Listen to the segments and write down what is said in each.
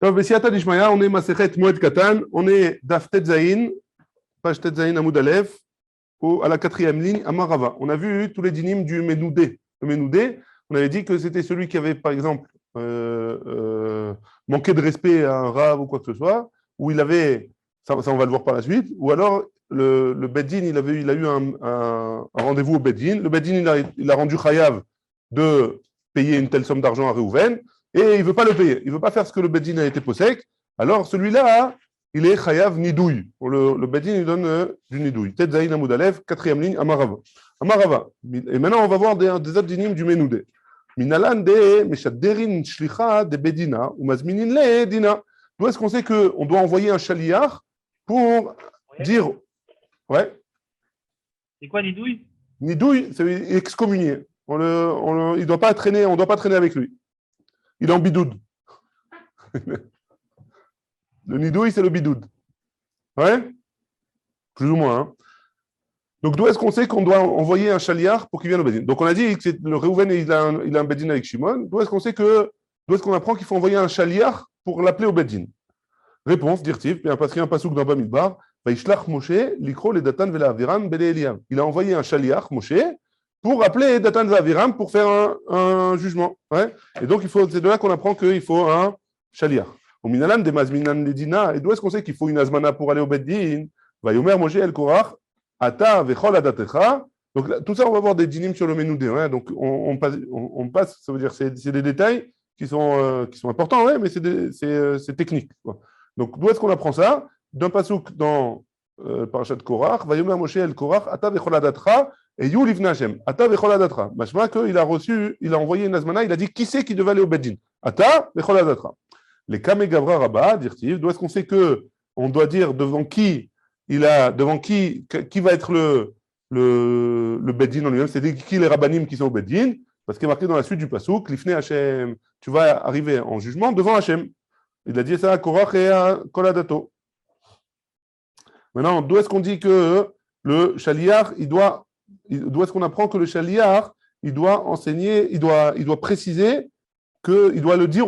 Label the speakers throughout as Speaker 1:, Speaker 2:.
Speaker 1: טוב, בסייעתא דשמיא, on est Masechet Moed Katan, on est Daf Tetzaïn, page Tetzaïn Amoud Aleph, à la quatrième ligne, à Marava. On a vu tous les dynimes du Ménoudé. Le Ménoudé, on avait dit que c'était celui qui avait, par exemple, manqué de respect à un rave ou quoi que ce soit, ou il avait, ça on va le voir par la suite, ou alors le Beddin, il a eu un rendez-vous au Beddin, le Beddin, il a rendu Chayav de payer une telle somme d'argent à Réhouven, et il ne veut pas le payer, il ne veut pas faire ce que le Beddin a été possèque, alors celui-là, il est Chayav Nidouille. Le Beddin, il donne du Nidouille. Tetzaïn Amoud Aleph, quatrième ligne, Amarava. Amarava. Et maintenant, on va voir des autres dynimes du Ménoudé. Minalan de Meshaderin Shlicha de Bedina ou Mazminin le Dina. D'où est-ce qu'on sait qu'on doit envoyer un chaliar pour dire. Ouais.
Speaker 2: C'est quoi Nidouille?
Speaker 1: Nidouille, c'est excommunié. Il ne doit pas traîner, on ne doit pas traîner avec lui. Il est en bidoud. Le nidouille, c'est le bidoud. Ouais? Plus ou moins. Hein? Donc, d'où est-ce qu'on sait qu'on doit envoyer un chaliar pour qu'il vienne au Bedin? Donc, on a dit que le Réhouven, il a un Bedin avec Shimon. D'où est-ce qu'on apprend qu'il faut envoyer un chaliar pour l'appeler au Bedin? Réponse, dirtiv, parce qu'il y a un pasouk dans Bamidbar. Vaishlach Moshe, l'ikro le Datan vela Aviram bele Eliam. Il a envoyé un chaliar, Moshe, pour appeler Datan vela Aviram pour faire un jugement. Ouais? Et donc, c'est de là qu'on apprend qu'il faut un chaliar. Au minalam de mazminan ledina. Et d'où est-ce qu'on sait qu'il faut une azmana pour aller au Bedin? Vayomer Moshe el Korach. Ata vechol adatecha. Donc là, tout ça, on va voir des dynimes sur le Ménoudé. Hein. Donc on passe, ça veut dire c'est des détails qui sont importants, ouais, mais c'est technique. Quoi. Donc d'où est-ce qu'on apprend ça? D'un pasouk dans Parashat Korach, Vayomer Moshe el Korach, Ata vechol adatecha, et Yu livna Hashem. Ata vechol adatecha. Machma qu'il a envoyé une azmana, il a dit qui c'est qui devait aller au Bedin? Ata vechol adatecha. Les Kame Gavra Rabba, dirtiv, d'où est-ce qu'on sait qu'on doit dire devant qui devant qui va être le Beddin en lui-même, c'est qui les rabbanim qui sont au Beddin, parce qu'il est marqué dans la suite du pasouk, Lifnei Hashem, tu vas arriver en jugement devant Hashem. Il a dit ça à Korach et à Koladato. Maintenant, d'où est-ce qu'on dit que le chaliar, d'où est-ce qu'on apprend que le chaliar, il doit enseigner, il doit préciser qu'il doit le dire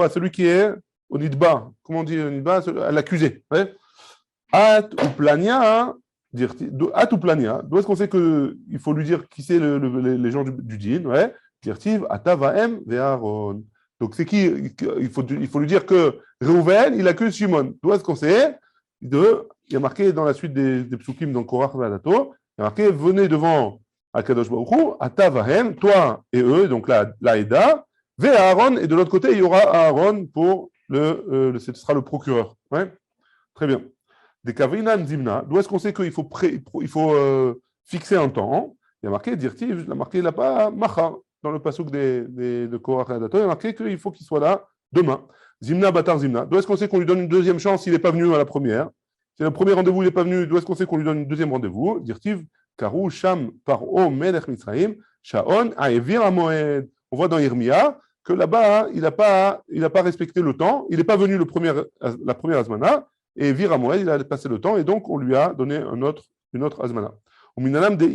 Speaker 1: à celui qui est au nidba. Comment on dit au nidba? À l'accusé. Ouais? At ou plania, d'où est-ce qu'on sait qu'il faut lui dire qui c'est les gens du din, ouais, dirtiv, atavaem ve'aron. Donc c'est qui? Il faut lui dire que Réhouven, il accuse Shimon. D'où est-ce qu'on sait? Il y a marqué dans la suite des psukim dans Korach Vadato, il y a marqué venez devant Akadosh Baruch Hu, atavaem, toi et eux, donc la Eda, ve'aron, et de l'autre côté il y aura Aaron pour ce sera le procureur. Ouais? Très bien. Des Kavrinan Zimna, d'où est-ce qu'on sait qu'il faut, fixer un temps? Il y a marqué, dirtiv, il a marqué là-bas, Machar, dans le passouk de Korach et Adato, il y a marqué qu'il faut qu'il soit là demain. Zimna Batar Zimna. D'où est-ce qu'on sait qu'on lui donne une deuxième chance s'il n'est pas venu à la première? Si le premier rendez-vous il n'est pas venu, d'où est-ce qu'on sait qu'on lui donne une deuxième rendez-vous? Dirtiv, Karou, Sham, Paro, Melech Mitzraim, Shaon, Aevir Amoed. On voit dans Irmia que là-bas, il n'a pas respecté le temps, il n'est pas venu la première Azmana. Et Vira Moed, il a passé le temps, et donc on lui a donné une autre azmana. Au minalam de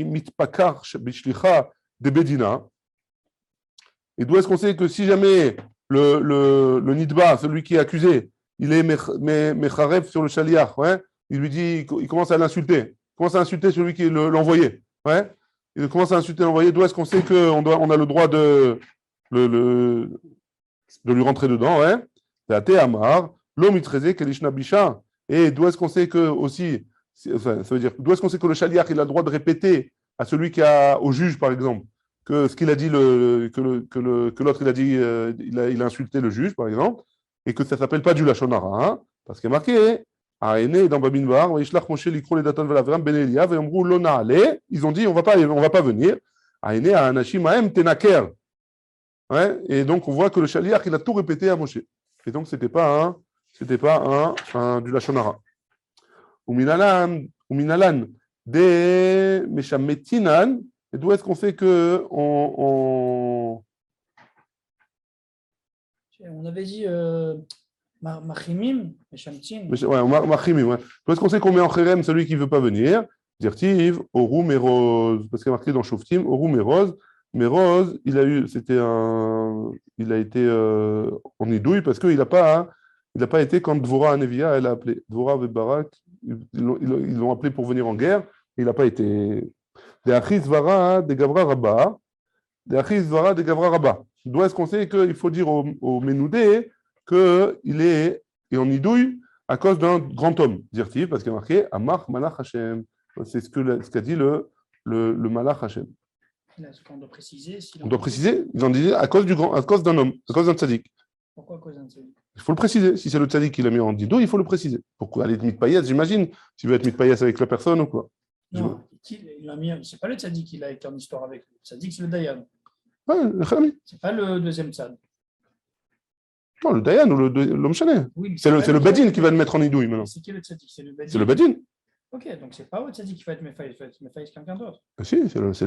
Speaker 1: mitpakar bishlicha de bedina. Et d'où est-ce qu'on sait que si jamais le nidba, celui qui est accusé, il est mecharev sur le chaliar, ouais, il commence à l'insulter. Il commence à insulter celui qui est l'envoyé. Ouais, il commence à insulter l'envoyé. D'où est-ce qu'on sait qu'on a le droit de lui rentrer dedans, ouais. C'est Amar. L'homme Kelishna Bisha. Et d'où est-ce qu'on sait que aussi, ça veut dire, d'où est-ce qu'on sait que le chaliar il a le droit de répéter à celui au juge par exemple, que ce qu'il a dit, que l'autre il a dit, il a insulté le juge par exemple, et que ça s'appelle pas du Lashon Hara, hein, parce qu'il est marqué, Aene dans Babinbar, Vaishlach Moshe likro le Datan velaveram ben Eliav, et Amrou lo naale, ils ont dit on va pas venir, Aene a anashim aem tenaker. Ouais, et donc on voit que le chaliar il a tout répété à Moshe. Et donc c'était pas du Lashon Hara. Uminalan de Meshametinan, et d'où est-ce qu'on sait que
Speaker 3: on avait dit Machimim, Meshamtin.
Speaker 1: Ouais, Machimim, ouais. D'où est-ce qu'on sait qu'on met en Kherem celui qui ne veut pas venir? Dirtiv, Oru Meroz, parce qu'il y a marqué dans Shoftim, Oru Meroz. Meroz, c'était un il a été en idouille parce qu'il n'a pas, été quand Dvorah Anevia, elle a appelé. Dvorah et Barak, ils l'ont appelé pour venir en guerre, et il n'a pas été. De Achis Vara de Gavra Rabba, de Achis Vara de Gavra Rabba. D'où est-ce qu'on sait qu'il faut dire au Ménoudé qu'il est en idouille à cause d'un grand homme, dire-t-il, parce qu'il y a marqué Amar Malach Hashem. C'est ce qu'a dit le Malach Hashem.
Speaker 3: On doit préciser.
Speaker 1: On doit préciser, ils ont dit à cause d'un homme, à cause d'un tzaddik.
Speaker 3: Pourquoi à cause d'un tzaddik?
Speaker 1: Il faut le préciser. Si c'est le tzaddik qui l'a mis en dido, il faut le préciser. Pourquoi aller être mitpayas, j'imagine, s'il veut être mitpayas avec la personne ou quoi.
Speaker 3: Non, c'est pas le tzaddik qui a été en histoire avec lui. Le tzaddik, c'est le Dayan.
Speaker 1: Ouais, le Khalami.
Speaker 3: C'est pas le deuxième tzad.
Speaker 1: Non, le Dayan ou l'homme chané.
Speaker 3: Oui,
Speaker 1: c'est le Badin qui va le mettre en idouille maintenant.
Speaker 3: C'est qui le tzaddik? C'est le Badin.
Speaker 1: C'est le Badin.
Speaker 3: Ok, donc c'est pas le tzaddik qui va être méfaïs, il va être méfaïs quelqu'un d'autre.
Speaker 1: Si,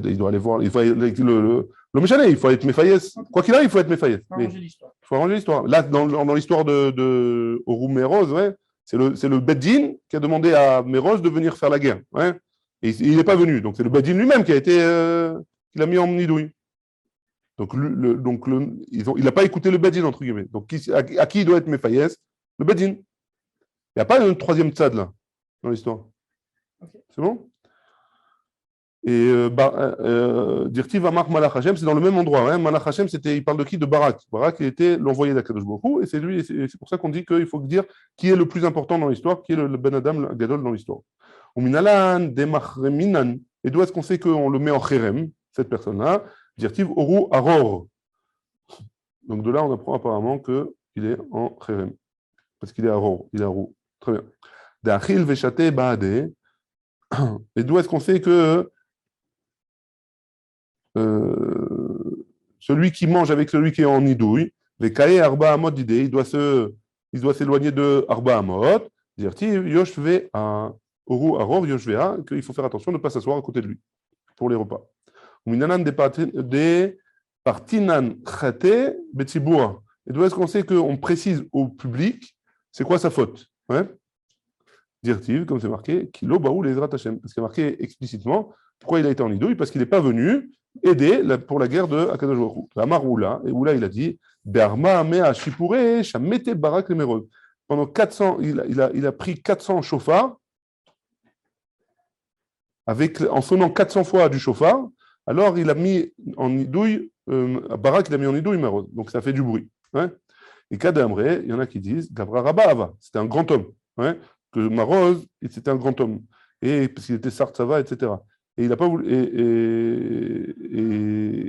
Speaker 1: il doit aller voir. L'homme chané, il faut être méfaïs. Quoi qu'il arrive, il faut être méfaïs. Il faut arranger l'histoire. Là, dans l'histoire de Orum Meroz, ouais, c'est le Badin qui a demandé à Meroz de venir faire la guerre. Ouais. Et il n'est pas venu. Donc c'est le Badin lui-même qui l'a mis en idouille. Donc, il n'a pas écouté le Badin, entre guillemets. Donc, à qui il doit être Mefaïs? Le Badin. Il n'y a pas un troisième tzad, là, dans l'histoire. Okay. C'est bon? Et Dirti Vamar Malach Hashem, c'est dans le même endroit. Hein. Malach Hashem, il parle de qui? De Barak. Barak, il était l'envoyé d'Akadosh Baruch Hu, et c'est lui, c'est pour ça qu'on dit qu'il faut dire qui est le plus important dans l'histoire, qui est le Ben Adam, le Gadol dans l'histoire. Uminalan, Demachreminan. Et d'où est-ce qu'on sait qu'on le met en Cherem, cette personne-là? Dirtiv Oru Aror. Donc de là, on apprend apparemment qu'il est en Cherem. Parce qu'il est Aror, il est Arou. Très bien. D'Achil Veshate Baade. Et d'où est-ce qu'on sait que celui qui mange avec celui qui est en idouille, Vekae Arba Amot d'idée, il doit s'éloigner de Arba Amot. Dirtiv Yoshve à Oru Aror Yoshvea, qu'il faut faire attention de ne pas s'asseoir à côté de lui pour les repas. Des partinan khate betiboua. Et d'où est-ce qu'on sait qu'on précise au public c'est quoi sa faute? Ouais. Dirtiv, comme c'est marqué, kilo baou les Hashem. Parce qu'il est marqué explicitement pourquoi il a été en idouille, parce qu'il n'est pas venu aider pour la guerre de Akadosh Baruch Hu. La Maroula, et Oula il a dit Berma mea shipure shamete barak lemerod. Pendant 400, il a pris 400 chauffards en sonnant 400 fois du chauffard. Alors, il a mis en idouille, Barak, il a mis en idouille Meroz. Donc, ça fait du bruit. Hein. Et Kadamre, il y en a qui disent, Gavra Rabba, c'était un grand homme. Hein, que Maroz, c'était un grand homme. Et parce qu'il était Sartsava, etc. Et il n'a pas voulu. Et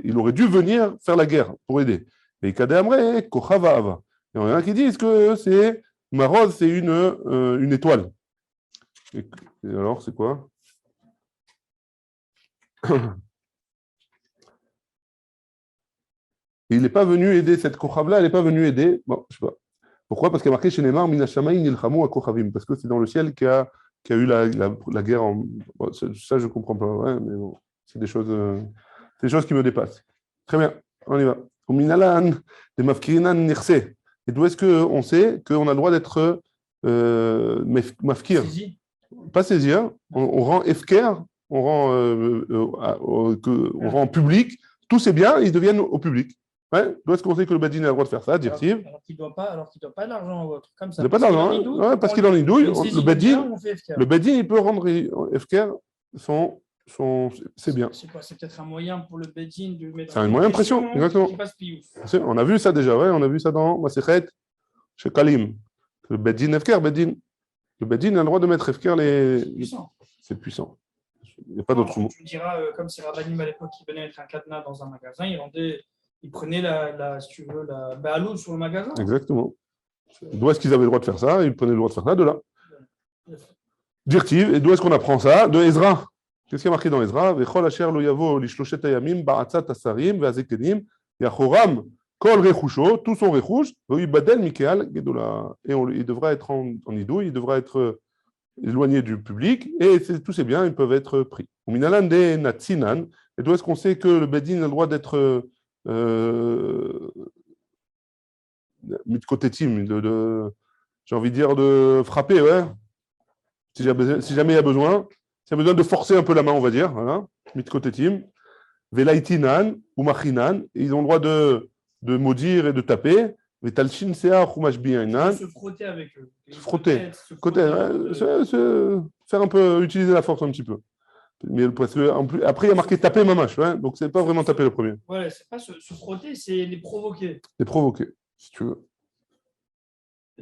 Speaker 1: il aurait dû venir faire la guerre pour aider. Et Kadamre, Kochava Ava. Et il y en a qui disent que c'est Maroz, c'est une étoile. Et alors, c'est quoi? Et il n'est pas venu aider cette Kochav-là, elle n'est pas venue aider. Bon, je ne sais pas. Pourquoi? Parce qu'il y a marqué chez Neymar, Minashamayim Nilchamu à Kochavim. Parce que c'est dans le ciel qu'il y a eu la guerre. Bon, ça, je ne comprends pas. Ouais, mais bon, c'est des choses qui me dépassent. Très bien, on y va. Au Minalan, des Mafkirinan Nirse. Et d'où est-ce qu'on sait qu'on a le droit d'être Mafkir? Pas saisir. On rend Efker, on rend public. Tous ces biens, ils deviennent au public. Ouais. D'où est-ce qu'on sait que le Badin a le droit de faire ça, dire-t-il?
Speaker 3: Alors qu'il ne doit pas d'argent ou autre. Comme ça.
Speaker 1: Il n'a pas d'argent, hein. Parce qu'il est en idouille. Le Badin, il peut rendre Efker c'est bien.
Speaker 3: C'est quoi? C'est peut-être un moyen pour le Badin de mettre.
Speaker 1: C'est un moyen de pression, exactement. On a vu ça déjà, ouais. On a vu ça dans Masechet, chez Kalim. Le Badin, Efker, Badin. Le Badin a le droit de mettre Efker C'est puissant. Il n'y a pas d'autre mot.
Speaker 3: Tu diras, comme c'est Rabbanim à l'époque qui venait mettre un cadenas dans un magasin, il prenait si tu veux, la Baalout sur le magasin.
Speaker 1: Exactement. D'où est-ce qu'ils avaient le droit de faire ça? Ils prenaient le droit de faire ça de là. Dirtiv, et d'où est-ce qu'on apprend ça? De Ezra. Qu'est-ce qui est marqué dans Ezra? Vechol asher lo yavo lishloshet hayamim ba'atzat asarim ve'azekenim yachoram kol rechusho, tout son rechouch, ve'ibadel mikeal gedola. Et il devra être en idouille, il devra être éloigné du public, et tous ces biens, ils peuvent être pris. Au Minalan de Natsinan, et d'où est-ce qu'on sait que le Bedin a le droit d'être mis de côté team, j'ai envie de dire de frapper, ouais. Si jamais il y a besoin, de forcer un peu la main, on va dire, voilà, mis de côté team. Velaitinan ou Machinan, ils ont le droit de de maudire et de taper. Mais talshin sea chumash bi'ainan.
Speaker 3: Se frotter avec eux.
Speaker 1: Se frotter.
Speaker 3: Se
Speaker 1: Côté, faire un peu, utiliser la force un petit peu. Mais parce que, en plus, après, il y a marqué taper mamache, ouais, donc c'est pas vraiment taper le premier.
Speaker 3: Ouais, c'est pas se frotter, c'est les provoquer.
Speaker 1: Les provoquer, si tu veux.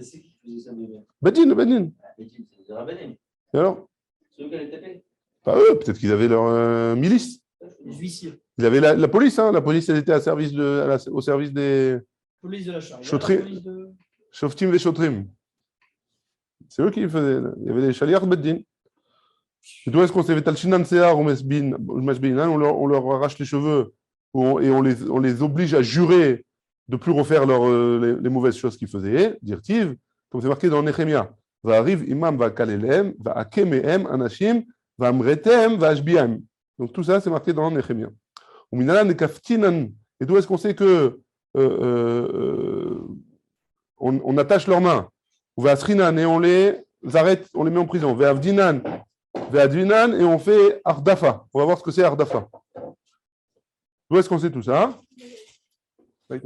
Speaker 4: C'est qui faisait ça, bébé?
Speaker 1: Badin, Badin.
Speaker 4: Bedin, c'est des rabbinim.
Speaker 1: Et alors?
Speaker 4: C'est eux qui allaient taper.
Speaker 1: Pas eux, peut-être qu'ils avaient leur milice.
Speaker 3: Les huissiers.
Speaker 1: Ils avaient la police, hein. La police, elle était au service des
Speaker 3: Police de la charia.
Speaker 1: Chotri-
Speaker 3: Police de...
Speaker 1: Shoftim et Shotrim. C'est eux qui le faisaient. Il y avait les Shaliach Beddin. Et d'où est-ce qu'on s'est fait Talchinan Sear ou Mesbin, on leur arrache les cheveux et on les oblige à jurer de ne plus refaire les mauvaises choses qu'ils faisaient. Dirtiv, comme c'est marqué dans Nehemia. Va arrive imam va kalelem, va akemehem anashim, va amretem, va ashbiam. Donc tout ça, c'est marqué dans Nehemia. Et d'où est-ce qu'on sait que on attache leurs mains, et on les arrête, on les met en prison, et on fait Ardafa. On va voir ce que c'est Ardafa. D'où est-ce qu'on sait tout ça? D'où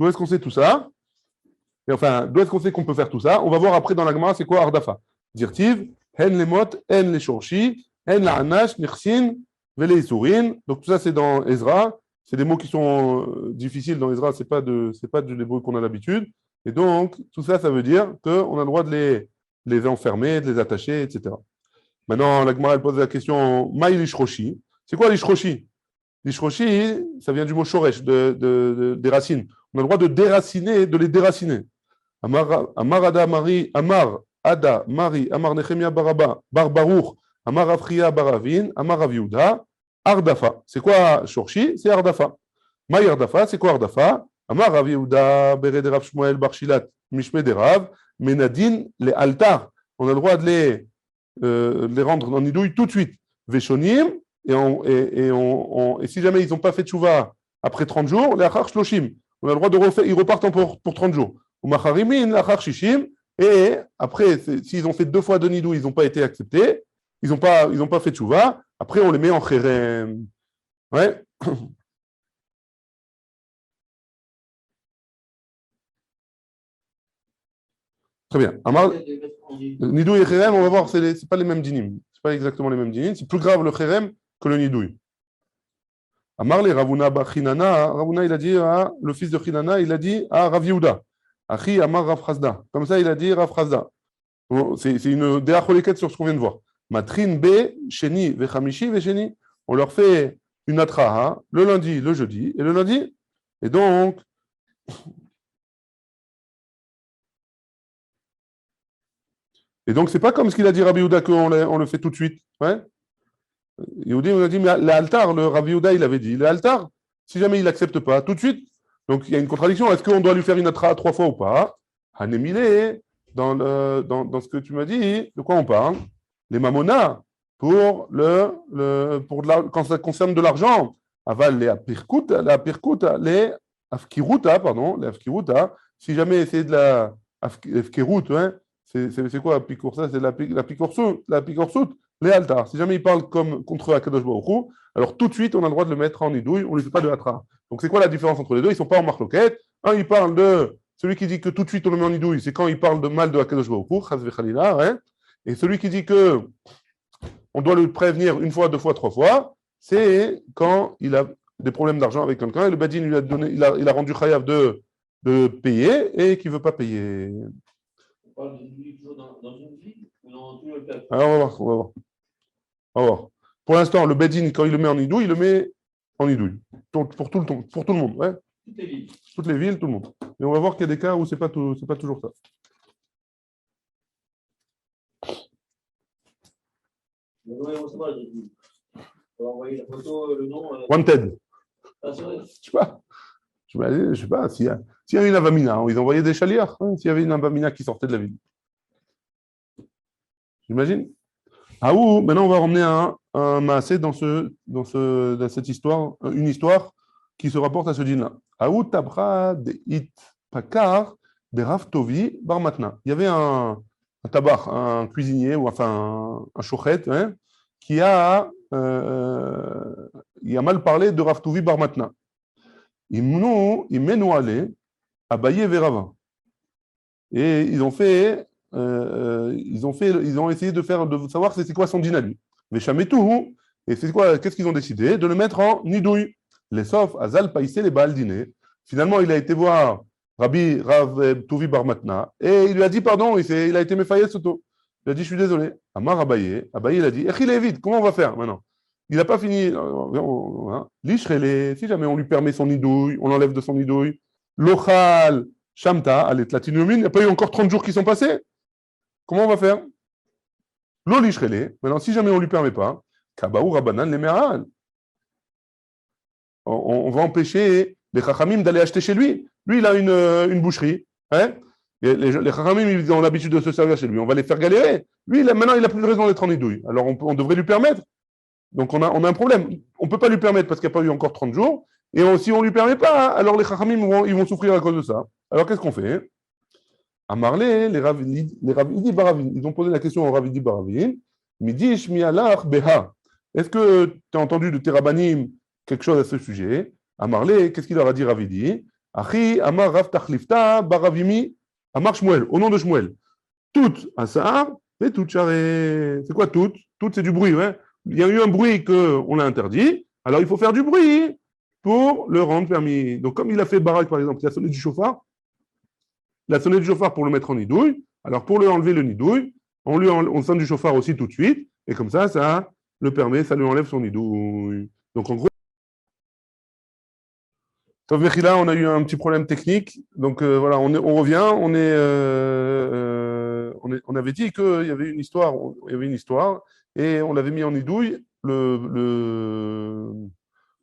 Speaker 1: est-ce qu'on sait tout ça? Et enfin, d'où est-ce qu'on sait qu'on peut faire tout ça? On va voir après dans la Gemara, c'est quoi Ardafa. Dirtiv, hen les mot, hen les shorshi, hen la anash, nirsin, vele isurin. Donc tout ça, c'est dans Ezra. C'est des mots qui sont difficiles dans Ezra, c'est pas de l'hébreu qu'on a l'habitude. Et donc, tout ça, ça veut dire qu'on a le droit de les enfermer, de les attacher, etc. Maintenant, la Gemara, elle pose la question, Maï l'ishroshi. C'est quoi l'ishroshi? L'ishroshi, ça vient du mot shoresh, des racines. On a le droit de déraciner, de les déraciner. Amar Ada Mari, Amar Ada Mari, Amar Nechemia Baraba, Bar Baruch, Amar Afria Baravin, Amar Aviuda, Ardafa. C'est quoi Shorshi? C'est Ardafa. Maï Ardafa, c'est quoi Ardafa? Amar Rav Yehuda, Bered Rav Shmuel, Barshilat, Mishme de Rav, Menadin, les altars. On a le droit de les rendre en nidouille tout de suite. Veshonim, et si jamais ils n'ont pas fait tchouva après 30 jours, les achar shloshim. On a le droit de refaire, ils repartent pour 30 jours. Ou macharimin, les achar shishim, et après, s'ils ont fait 2 fois de nidouille, ils n'ont pas été acceptés, ils n'ont pas fait tchouva, après on les met en chérem. Ouais. Très bien. Amar, Nidouille et Kherem, on va voir, c'est pas les mêmes dinim. C'est pas exactement les mêmes dinim. C'est plus grave le Kherem que le Nidouille. Amar le Ravuna ba Chinana, Ravuna il a dit, le fils de Chinana, il a dit à Rav Yehuda, Achi Amar Rav Chazda. Comme ça, il a dit Rav Chazda. C'est une déacholeket sur ce qu'on vient de voir. Matrin be, Sheni, Vechamishi, Vesheni. On leur fait une atraha le lundi, le jeudi et le lundi. Et donc, c'est pas comme ce qu'il a dit Rabbi Yehuda qu'on le fait tout de suite. Ouais. Yehuda, on a dit, mais l'altar, le Rabbi Yehuda, il avait dit, l'altar, si jamais il n'accepte pas, tout de suite. Donc il y a une contradiction. Est-ce qu'on doit lui faire une atra 3 fois ou pas? Hanemile, dans ce que tu m'as dit, de quoi on parle? Les mamona, quand ça concerne de l'argent. Aval, les apirkuta, les afkiruta, si jamais c'est de la afkirut, hein, c'est quoi Picoursa? C'est la picoursoute, les altars. Si jamais il parle comme contre Akadosh Baruch Hu, alors tout de suite, on a le droit de le mettre en nidouille, on ne lui fait pas de hatra. Donc c'est quoi la différence entre les deux? Ils ne sont pas en marloquette. Un, il parle de celui qui dit que tout de suite on le met en nidouille, c'est quand il parle de mal de Akadosh Baruch Hu, chas vechalila, hein. Et celui qui dit que on doit le prévenir 1 fois, 2 fois, 3 fois, c'est quand il a des problèmes d'argent avec quelqu'un et le Badin lui a donné, il a rendu chayav de payer et qu'il ne veut pas payer.
Speaker 4: On parle d'une vie toujours dans une ville ou dans tout le peuple?
Speaker 1: Alors, on va voir. Pour l'instant, le Bedin, quand il le met en nidouille, il le met en nidouille. Pour tout le monde. Ouais.
Speaker 4: Toutes les villes.
Speaker 1: Toutes les villes, tout le monde. Et on va voir qu'il y a des cas où ce n'est pas toujours ça.
Speaker 4: On va recevoir les villes. On va envoyer la photo, le nom.
Speaker 1: Wanted.
Speaker 4: Ah, c'est vrai.
Speaker 1: Je sais pas. S'il y a une avamina, ils envoyaient des chaliards. Hein, s'il y avait une avamina qui sortait de la ville. J'imagine. Ah ou maintenant on va ramener un maasé dans cette histoire, une histoire qui se rapporte à ce dîner-là. Aou tabra de it pakar de Rav Tovi bar matna. Il y avait un tabar, un cuisinier ou enfin un chochet, hein, il il a mal parlé de Rav Tuvi Bar Matna. Il mène aller à Abaye et Rava. Et ils ont essayé de savoir c'est quoi son din à lui. Veshametou, et c'est quoi, qu'est-ce qu'ils ont décidé? De le mettre en nidouille. Les sauf Azal Païsé les Baal dîner. Finalement, il a été voir Rav Tuvi Bar Matna et il lui a dit pardon, il a été méfaillé Soto. Il a dit je suis désolé. Amar Abaye, il a dit il est vite, comment on va faire maintenant? Il n'a pas fini. L'Ishrele, si jamais on lui permet son nidouille, on l'enlève de son nidouille. Lochal, Shamta, allez, Tlatinomin, il n'y a pas eu encore 30 jours qui sont passés. Comment on va faire? L'Ishrele, maintenant, si jamais on ne lui permet pas, Kabaou Rabanan, les Meral. On va empêcher les Chachamim d'aller acheter chez lui. Lui, il a une boucherie. Hein? Les Chachamim, ils ont l'habitude de se servir chez lui. On va les faire galérer. Lui, maintenant, il n'a plus de raison d'être en nidouille. Alors, on devrait lui permettre. Donc, on a un problème. On ne peut pas lui permettre parce qu'il n'y a pas eu encore 30 jours. Et si on ne lui permet pas, alors les Chachamim ils vont souffrir à cause de ça. Alors, qu'est-ce qu'on fait? À Marley, les Ravidi Baravin, ils ont posé la question aux Ravidi Baravin. Midish mialach beha. Est-ce que tu as entendu de tes rabbanim quelque chose à ce sujet? À Marley, qu'est-ce qu'il leur a dit Ravidi? Achi amar rav tachlifta baravimi amar Shmuel, au nom de Shmuel. Toutes asar et toutes charé. C'est quoi toutes? Toutes, c'est du bruit, ouais. Il y a eu un bruit qu'on a interdit, alors il faut faire du bruit pour le rendre permis. Donc, comme il a fait Barak, par exemple, il a sonné du chauffard, il a sonné du chauffard pour le mettre en nidouille, alors pour lui enlever le nidouille, on sonne du chauffard aussi tout de suite, et comme ça le permet, ça lui enlève son nidouille. Donc, en gros, Tov Mechila, on a eu un petit problème technique, donc voilà, on revient, on avait dit qu'il y avait une histoire, et on l'avait mis en nidouille,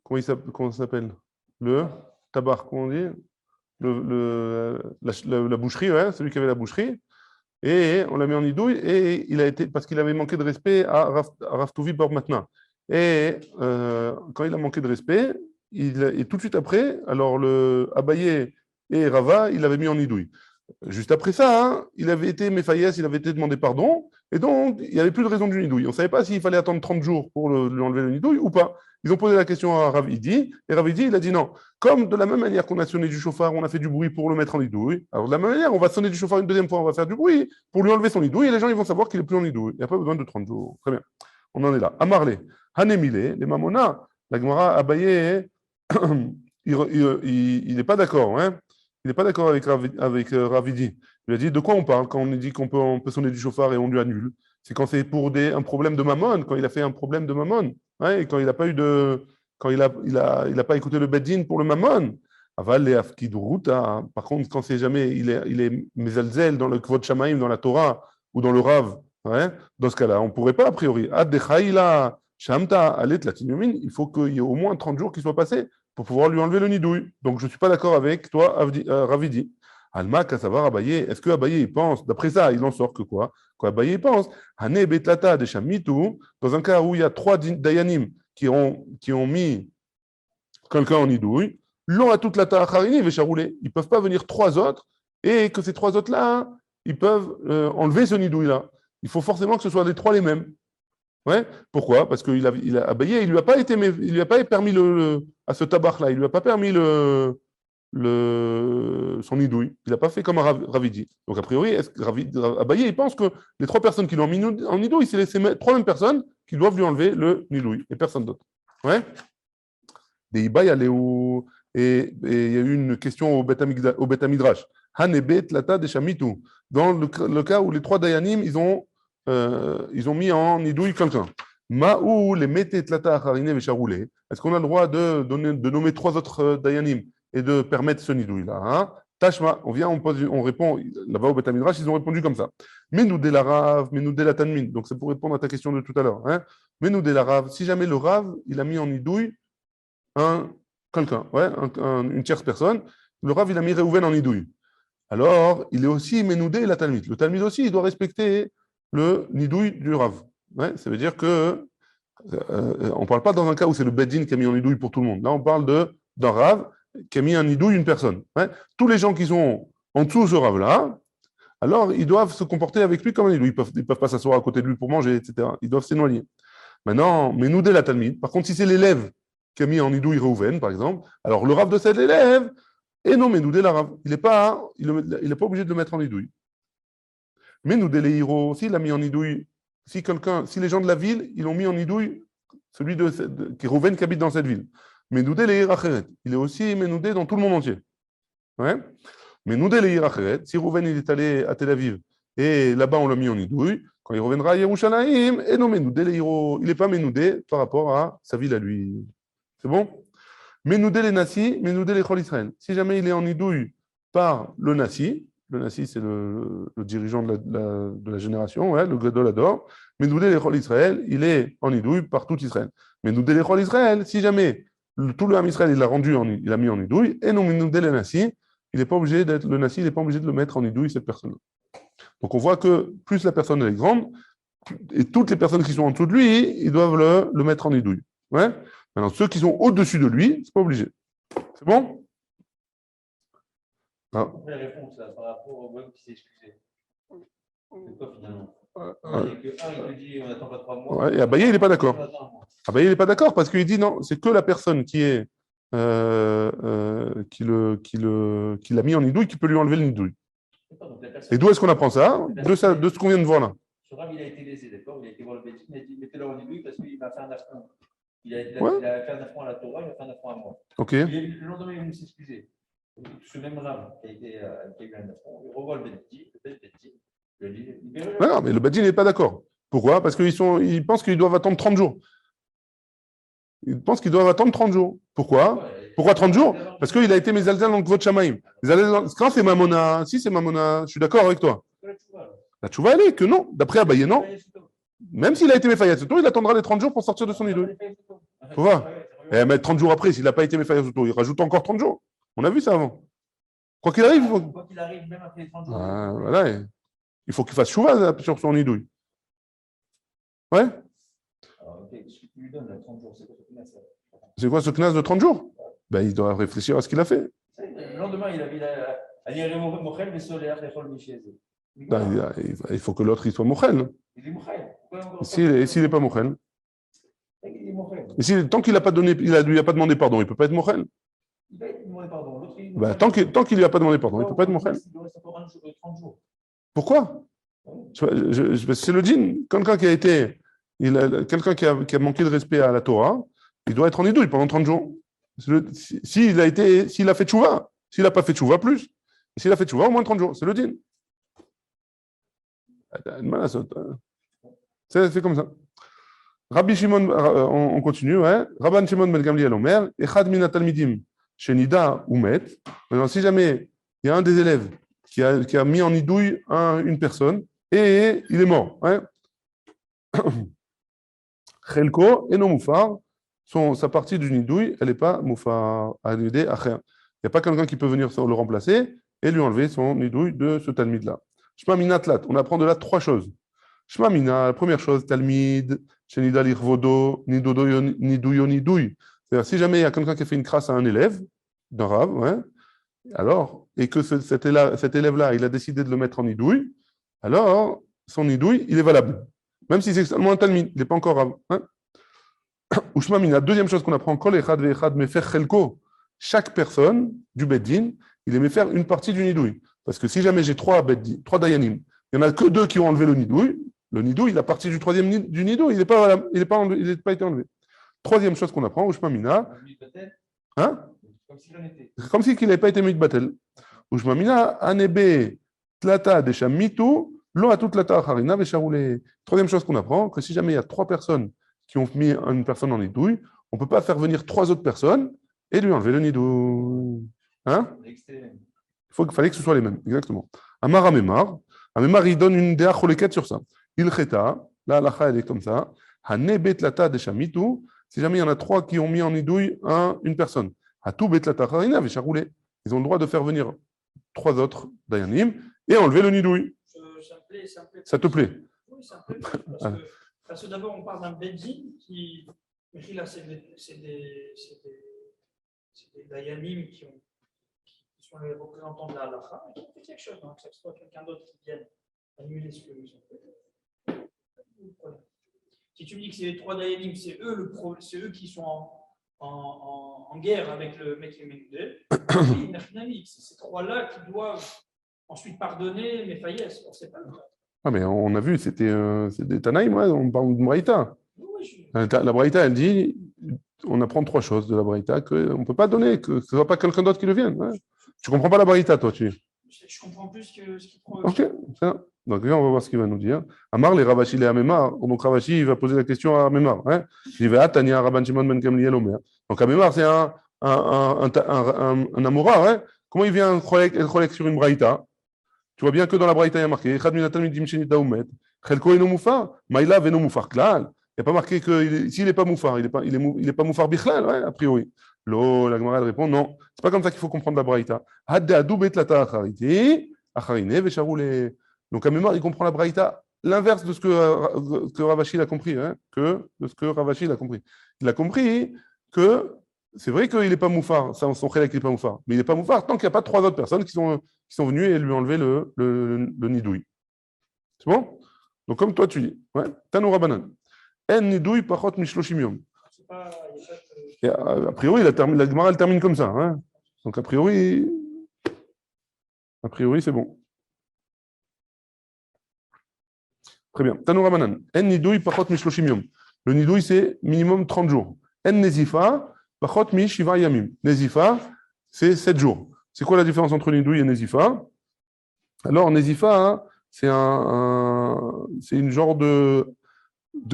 Speaker 1: comment ça s'appelle? Le tabar, comment on dit? La boucherie, ouais, celui qui avait la boucherie, et on l'a mis en nidouille, et il a été, parce qu'il avait manqué de respect à Rav Tuvi Bar Matna. Et quand il a manqué de respect, et tout de suite après, alors le Abaye et Rava, il l'avait mis en nidouille. Juste après ça, hein, il avait été méfaillès, il avait été demandé pardon, et donc il n'y avait plus de raison du nidouille. On ne savait pas s'il fallait attendre 30 jours pour lui enlever le nidouille ou pas. Ils ont posé la question à Ravidi, et Ravidi, il a dit non. Comme de la même manière qu'on a sonné du chauffard, on a fait du bruit pour le mettre en nidouille, alors de la même manière, on va sonner du chauffard une deuxième fois, on va faire du bruit pour lui enlever son nidouille, et les gens ils vont savoir qu'il n'est plus en nidouille. Il n'y a pas besoin de 30 jours. Très bien. On en est là. Amarle, Hanemile, les Mamona, la Gemara Abaye, il n'est pas d'accord, hein. Il n'est pas d'accord avec Ravidi. Il a dit de quoi on parle quand on dit qu'on peut sonner du chauffard et on lui annule? C'est quand c'est pour un problème de mammon, quand il a fait un problème de mammon, hein, et quand il n'a pas eu quand il a pas écouté le beddin pour le mammon. Aval et afkidruta. Par contre, quand c'est jamais il est mezalzel dans le kvod shamaim, dans la Torah ou dans le Rav, hein, dans ce cas-là, on ne pourrait pas a priori. Ad dechaïla shamta alet latinomin. Il faut qu'il y ait au moins 30 jours qui soient passés pour pouvoir lui enlever le nidouille. Donc, je ne suis pas d'accord avec toi, Ravidi. Alma, Kassavar, Abaye, est-ce que Abaye, il pense, d'après ça, il en sort que quoi? Quoi, Abaye, il pense, Hane Betlata, Deshamitu, dans un cas où il y a 3 dayanim qui ont mis quelqu'un en nidouille, l'on a toute la ta'acharini, Vesharoulé. Ils ne peuvent pas venir 3 autres, et que ces 3 autres-là, ils peuvent enlever ce nidouille-là. Il faut forcément que ce soit les 3 les mêmes. Ouais. Pourquoi? Parce qu'il a Abaye, il lui a pas permis à ce tabac-là, il lui a pas permis son nidouille. Il n'a pas fait comme Ravidi. Donc a priori, Abaye, il pense que les 3 personnes qui l'ont mis en nidouille, c'est les 3 mêmes personnes qui doivent lui enlever le nidouille et personne d'autre. Ouais. Et il y a eu une question au Bet Midrash. Hanebet lata de shamitu. Dans le cas où les 3 dayanim, ils ont mis en nidouille quelqu'un. Ma'ou les metet lata acharine vesharoulé. Est-ce qu'on a le droit de nommer 3 autres dayanim et de permettre ce nidouille-là, hein? Tashma, on répond, là-bas au Bet Midrash, ils ont répondu comme ça. Menou de la Rav, menou de la Tanmin. Donc c'est pour répondre à ta question de tout à l'heure. Hein? Menou de la Rav, si jamais le Rav, il a mis en nidouille quelqu'un, ouais, une tierce personne, le Rav, il a mis Réhouven en nidouille. Alors, il est aussi Menoudé la Talmid. Le Talmid aussi, il doit respecter le nidouille du Rav. Ouais, ça veut dire que on ne parle pas dans un cas où c'est le Beddin qui a mis en nidouille pour tout le monde. Là, on parle d'un Rav qui a mis en nidouille une personne. Ouais. Tous les gens qui sont en dessous de ce Rav-là, alors ils doivent se comporter avec lui comme un nidouille. Ils ne peuvent pas s'asseoir à côté de lui pour manger, etc. Ils doivent s'éloigner. Maintenant, Menoudé la Talmid. Par contre, si c'est l'élève qui a mis en Nidouille Reuven, par exemple, alors le Rav de cet élève est non Menoudé la Rav. Il n'est pas obligé de le mettre en Nidouille. Menoudé les Hiro, s'il a mis en Nidouille, si les gens de la ville, ils l'ont mis en Nidouille, celui qui est Reuven qui habite dans cette ville. Menoudé les Hiracheret, il est aussi Menoudé dans tout le monde entier. Ouais. Menoudé les Hiracheret, si Reuven il est allé à Tel Aviv et là-bas on l'a mis en Nidouille, quand il reviendra à Yerushalayim, et non Menoudé les Hiro, il n'est pas Menoudé par rapport à sa ville à lui. C'est bon? Menoudé les Nassi, Menoudé les Chol Israël. Si jamais il est en Nidouille par le Nassi c'est le dirigeant de la génération, ouais, le Gadol Ador. Menoudé les Chol Israël, il est en Nidouille par tout Israël. Menoudé les Chol Israël, si jamais tout le Ham Israël il a mis en Nidouille, et non Menoudé les Nassi, il n'est pas obligé d'être le Nassi, il n'est pas obligé de le mettre en Nidouille, cette personne. Donc on voit que plus la personne est grande, et toutes les personnes qui sont en dessous de lui, ils doivent le mettre en Nidouille. Ouais. Maintenant, ceux qui sont au-dessus de lui, c'est pas obligé. C'est bon?
Speaker 4: La réponse là, par rapport au web qui s'est excusé. C'est quoi finalement? Il y a que un, il te dit on n'attend pas 3 mois.
Speaker 1: Ouais, et Abaye, il n'est pas d'accord. Abaye, il n'est pas d'accord parce qu'il dit non, c'est que la personne qui l'a mis en nidouille qui peut lui enlever le nidouille. Et d'où est-ce qu'on apprend ça? De ce qu'on vient de voir là.
Speaker 4: Ce Rav, il a été lésé, d'accord? Il a été voir le Bédine, il a dit mettez-le en nidouille parce qu'il m'a fait un affront. Il a fait un affront à la Torah, il a fait un affront à moi.
Speaker 1: Ok.
Speaker 4: Le lendemain, il est venu s'excuser. Ce même Rav qui a eu un affront, il revoit le Bédine, le libérer.
Speaker 1: Non, mais le Badin n'est pas d'accord. Pourquoi? Parce qu'ils pensent qu'ils doivent attendre 30 jours. Ils pensent qu'ils doivent attendre 30 jours. Pourquoi? Pourquoi 30 jours? Parce qu'il a été Mezalzel dans le Kvot Shamaim. Quand c'est Mamona, si c'est Mamona, je suis d'accord avec toi. La Tchouva, elle est que non. D'après Abaye, non. Même s'il a été Mefayat Soto, il attendra les 30 jours pour sortir de son idole. Tu vois? Mais 30 jours après, s'il n'a pas été Mefayat Soto, il rajoute encore 30 jours. On a vu ça avant. Quoi qu'il arrive,
Speaker 4: même après les 30 jours.
Speaker 1: Voilà. Il faut qu'il fasse Chouva sur son idouille. Ouais?
Speaker 4: Alors, ce que tu lui donnes, 30 jours, c'est quoi ce knas?
Speaker 1: C'est quoi ce knas de 30 jours? Ben, il doit réfléchir à ce qu'il a fait.
Speaker 4: Le lendemain, il avait
Speaker 1: il faut que l'autre il soit Mochel.
Speaker 4: Il est Mochel.
Speaker 1: S'il n'est pas Mochel. Tant qu'il n'a pas donné, lui a pas demandé pardon, il ne peut pas être Mochel.
Speaker 4: Il va demander pardon.
Speaker 1: Tant qu'il ne lui a pas demandé pardon, il ne peut pas être Mochel. Pourquoi? C'est le djinn. Quelqu'un qui a manqué de respect à la Torah, il doit être en idouille pendant 30 jours. S'il a fait tchouva, s'il n'a pas fait tchouva, plus. S'il a fait tchouva, au moins 30 jours. C'est le djinn. C'est comme ça. Rabbi Shimon, on continue. Ouais. Rabban Shimon ben Gamliel Omer, Echad min talmidim shenida umet. Maintenant, si jamais il y a un des élèves qui a mis en idouille une personne et il est mort. Ouais. Chelko et non moufar, sa partie du nidouille, elle n'est pas moufar à l'idée acher. Il n'y a pas quelqu'un qui peut venir le remplacer et lui enlever son nidouille de ce talmid-là. Shma minatlat, on apprend de là 3 choses. Shma mina, la première chose, talmid, shenida lirvodo, nidouyo nidouille. C'est-à-dire, si jamais il y a quelqu'un qui a fait une crasse à un élève, d'un rave, ouais, alors, et que cet élève-là, il a décidé de le mettre en nidouille, alors, son nidouille, il est valable. Même si c'est seulement un talmid, il n'est pas encore rave. Hein? Ushma mina, deuxième chose qu'on apprend, kol echad ve'echad mefer chelko. Chaque personne du beddin, il aimait faire une partie du nidouille. Parce que si jamais j'ai 3 dayanim, il n'y en a que 2 qui ont enlevé le nidouille, la partie du troisième du nidouille, il n'est pas été enlevé. Troisième chose qu'on apprend, Ushma mina. Hein? Comme si il n'avait pas été mis de batel. Ushma mina, anebe tlata desha mitu, lo atout tlata acharina vesharoule. Troisième chose qu'on apprend, que si jamais il y a 3 personnes qui ont mis une personne en nidouille, on ne peut pas faire venir 3 autres personnes et lui enlever le nidouille. Hein? Il fallait que ce soit les mêmes, exactement. Amar Amemar, il donne une déa choleket sur ça. Il cheta, la halacha elle est comme ça. Hane betlata de shamitu, si jamais il y en a 3 qui ont mis en nidouille une personne. Hatou betlata charina vesharoule. Ils ont le droit de faire venir 3 autres dayanim et enlever le nidouille. Ça te plaît?
Speaker 3: Oui, ça me plaît. Parce que d'abord, on parle d'un beddin qui. Là, c'est des dayanim qui sont les représentants de la halakha, et qui ont fait quelque chose, donc que ce soit quelqu'un d'autre qui vienne annuler ce qu'ils ont fait. Si tu me dis que c'est les 3 dayanim, c'est eux qui sont en guerre avec le mec Mende, c'est ces trois-là qui doivent ensuite pardonner mes failles. C'est pas le cas.
Speaker 1: Ah, mais on a vu, c'est des Tanaïm, ouais, on parle de Braïta.
Speaker 3: Oui,
Speaker 1: La Braïta, elle dit, on apprend trois choses de la Braïta, qu'on ne peut pas donner, que ce ne soit pas quelqu'un d'autre qui le vienne. Ouais. Tu ne comprends pas la Braïta, toi,
Speaker 3: je comprends plus que ce qu'il prend.
Speaker 1: Ok, c'est ça. Donc, là, on va voir ce qu'il va nous dire. Amar, les Ravashi, les Amémar. Donc, Ravashi, il va poser la question à Amémar. Hein. Il va Tania, Rabban Shimon ben Gamliel Omer. Donc, Amémar, c'est un Amoura. Hein. Comment il vient être sur une Braïta? Tu vois bien que dans la Braïta, il y a marqué Echad minatam midim shenita umet. Chelko eno mufar. Maïla veno mufar klal. Il n'y a pas marqué que s'il n'est pas moufar, il est pas moufar bichlal, ouais, a priori. Lo, la Gemara répond non. C'est pas comme ça qu'il faut comprendre la Braïta. Hadde adou bet lata achariti. Donc, à mémoire, il comprend la Braïta l'inverse de ce que Ravashi a compris. Hein, Il a compris que c'est vrai qu'il n'est pas moufar, son khélek n'est pas moufar, mais il n'est pas moufar tant qu'il n'y a pas trois autres personnes qui sont venues et lui enlever le nidouille. C'est bon? Donc, comme toi, tu dis, ouais, Tanou Rabanan. En nidouille pachot mishloshim yom. Et a priori, la Gemara, elle termine comme ça. Hein. Donc, a priori, c'est bon. Très bien. Tanou Rabanan. En nidouille pachot mishloshim yom. Le nidouille, c'est minimum 30 jours. En nezifa pachot mishiva yamim. Nezifa, c'est 7 jours. C'est quoi la différence entre nidouille et nezifa? Alors, nezifa, hein, c'est une genre de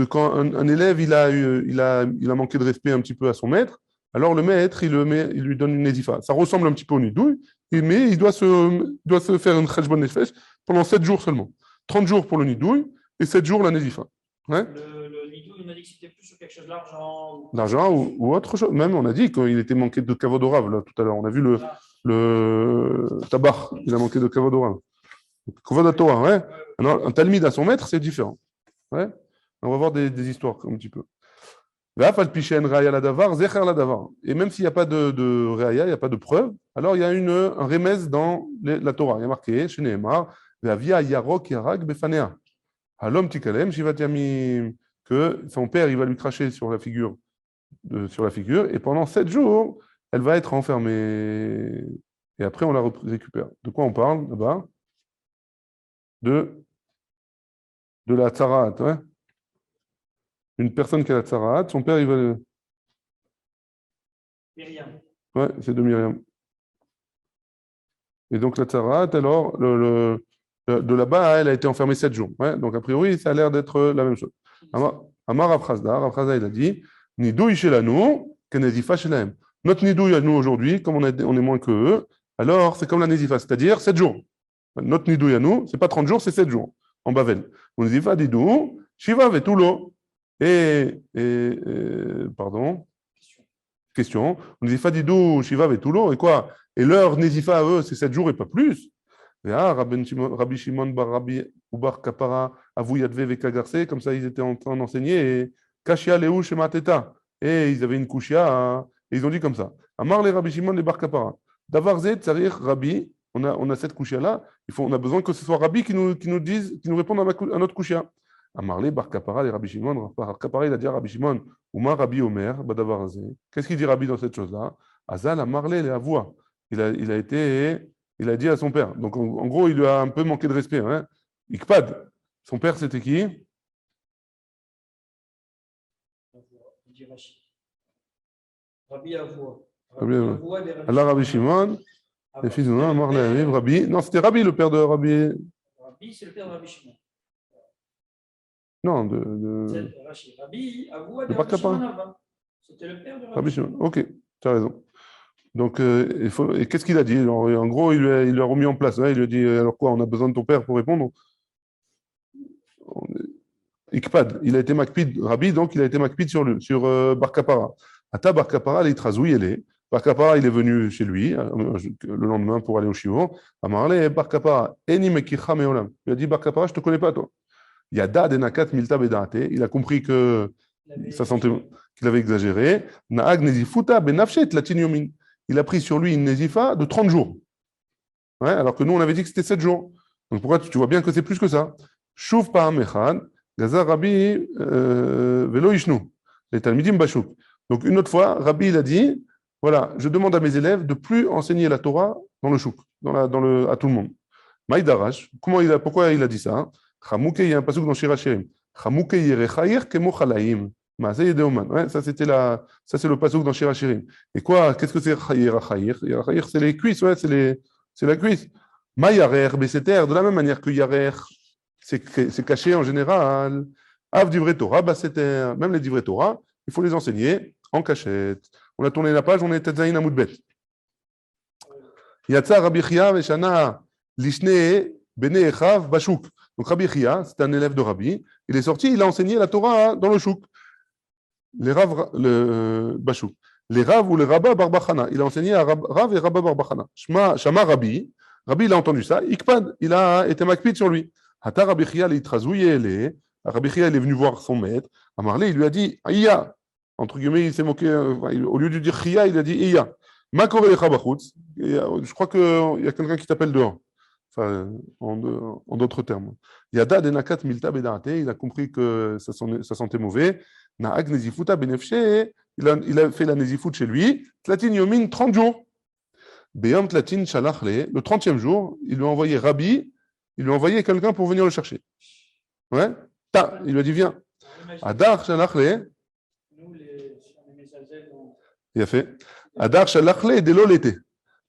Speaker 1: quand un élève il a manqué de respect un petit peu à son maître, alors le maître il lui donne une nezifa. Ça ressemble un petit peu au nidouille, mais il doit se faire une cheshbon nefesh pendant 7 jours seulement. 30 jours pour le nidouille et 7 jours la nezifa. Ouais.
Speaker 3: Le nidouille, on a dit que c'était plus sur quelque chose d'argent.
Speaker 1: D'argent ou autre chose. Même on a dit qu'il était manqué de kavodorav là tout à l'heure. On a vu le tabar, il a manqué de kavodorav. Kavod Torah, ouais. Alors, un talmid à son maître, c'est différent. Ouais. On va voir des histoires un petit peu. Et même s'il n'y a pas de réaya, il n'y a pas de preuve, alors il y a un remèze dans la Torah. Il y a marqué, chez Nehemar, que son père il va lui cracher sur la figure, et pendant 7 jours, elle va être enfermée. Et après, on la récupère. De quoi on parle là-bas? De la tsarat, ouais. Une personne qui a la tsarat, son père, il va...
Speaker 3: Myriam.
Speaker 1: Ouais, c'est de Myriam. Et donc la tsarat, alors, de là-bas, elle a été enfermée 7 jours. Ouais, donc a priori, ça a l'air d'être la même chose. Amar Rafrazda, il a dit, Nidouille chez l'anu, kenezifa chez l'aim. Notre nidouille à nous aujourd'hui, comme on est moins que eux, alors c'est comme la nezifa, c'est-à-dire 7 jours. Notre nidouille à nous, c'est pas 30 jours, c'est 7 jours en Bavel. On dit va didou, shiva vetulo. Pardon. Question. On dit Fadidou, Shiva Vetulo, et quoi? Et leur Nézifa à eux, c'est 7 jours et pas plus. Et Rabbi Shimon bar Rabbi Ubar Kapara, Avou Yadve Vekagarse, comme ça ils étaient en train d'enseigner, et Kashia Leu Shema Teta. Et ils avaient une kushia, et ils ont dit comme ça. Amar les Rabbi Shimon les bar Kapara. Davar Zed, Tsarir Rabbi, on a cette kushia-là, on a besoin que ce soit Rabbi qui nous réponde à notre kushia. Amarle bar Kapara, les Rabbi Shimon, bar Kapara, il a dit à Rabbi Shimon, Ouma Rabbi Omer, Badavarazé. Qu'est-ce qu'il dit Rabbi dans cette chose-là? Azal Amarle les avoua. Il a dit à son père. Donc en gros, il lui a un peu manqué de respect. Hein. Ikpad. Son père, c'était qui?
Speaker 3: Rabbi Avoua.
Speaker 1: Allah Rabbi Shimon, les fils de Amarle, Rabbi. Non, c'était Rabbi, le père de Rabbi.
Speaker 3: Rabbi, c'est le père de Rabbi Shimon.
Speaker 1: Non,
Speaker 3: Rabbi Avoua
Speaker 1: de Rabbi Shimon.
Speaker 3: C'était le père de Rabbi Shimon.
Speaker 1: Ok, tu as raison. Donc, et qu'est-ce qu'il a dit? Alors, en gros, il lui a remis en place. Hein, il lui a dit alors quoi, on a besoin de ton père pour répondre? Ikpad, il a été Makpid, Rabbi, donc il a été Makpid sur Bar Kapara. Ata Bar Kapara, il trazoui, elle est. Bar Kapara, il est venu chez lui le lendemain pour aller au Shivo. Amarle, Bar Kapara, Eni Mekicha Meolam. Il a dit Bar Kapara, je ne te connais pas, toi. Yada Denakat Milta Bedate. Il a compris que ça sentait qu'il avait exagéré. Naag Nezifuta Benafshet Latin Yomin. Il a pris sur lui une Nezifa de 30 jours. Ouais, alors que nous, on avait dit que c'était 7 jours. Donc pourquoi tu vois bien que c'est plus que ça? Shuv Pa'am Echad, Gazar Rabbi Velo Ishnu. Les Talmidim Bashuk. Donc, une autre fois, Rabbi, il a dit, voilà, je demande à mes élèves de plus enseigner la Torah dans le chouk, à tout le monde. Maïdarash, pourquoi il a dit ça? Chamouke, il y a un pasuk dans Shir Hashirim. Chamouke yerechayir kemo chalaim. Maaseh Deoman. Ouais, ça c'est le pasuk dans Shir Hashirim. Et quoi, qu'est-ce que c'est yerechayir? Yerechayir, c'est les cuisses, ouais, c'est la cuisse. Mayarer, beseter, de la même manière que yarer, c'est caché en général. Av divrei Torah, baseter, même les divrei Torah, il faut les enseigner en cachette. On a tourné la page, on est Tetzaïn Amoudbet. Yatsa Rabbi Chia veshana lishne bene echav bashuk. Donc Rabbi Chia, c'est un élève de Rabbi, il est sorti, il a enseigné la Torah dans le chouk. Les Rav, le bashuk. Les Rav ou les Rabba Barbachana. Il a enseigné à Rav et Rabba Barbachana. Shama Rabbi, Rabbi il a entendu ça, Ikpad, il a été makpid sur lui. Hata Rabbi Chia l'itrazouye. Rabbi Chia il est venu voir son maître. Amarle, il lui a dit, Iya. Entre guillemets, il s'est moqué. Au lieu de dire Chia, il a dit Iya. Ma korelecha bachutz. Je crois qu'il y a quelqu'un qui t'appelle dehors. Enfin, en d'autres termes. Yada denakat milta bedate. Il a compris que ça sentait mauvais. Naag nezifuta benefshe. Il a fait la nezifut chez lui. Tlatin yomin, 30 jours. Beyam tlatin shalachle. Le 30e jour, il lui a envoyé Rabbi. Il lui a envoyé quelqu'un pour venir le chercher. Ouais. Il lui a dit viens. Adar shalachle. Il a fait. Adar shalachle delo l'été.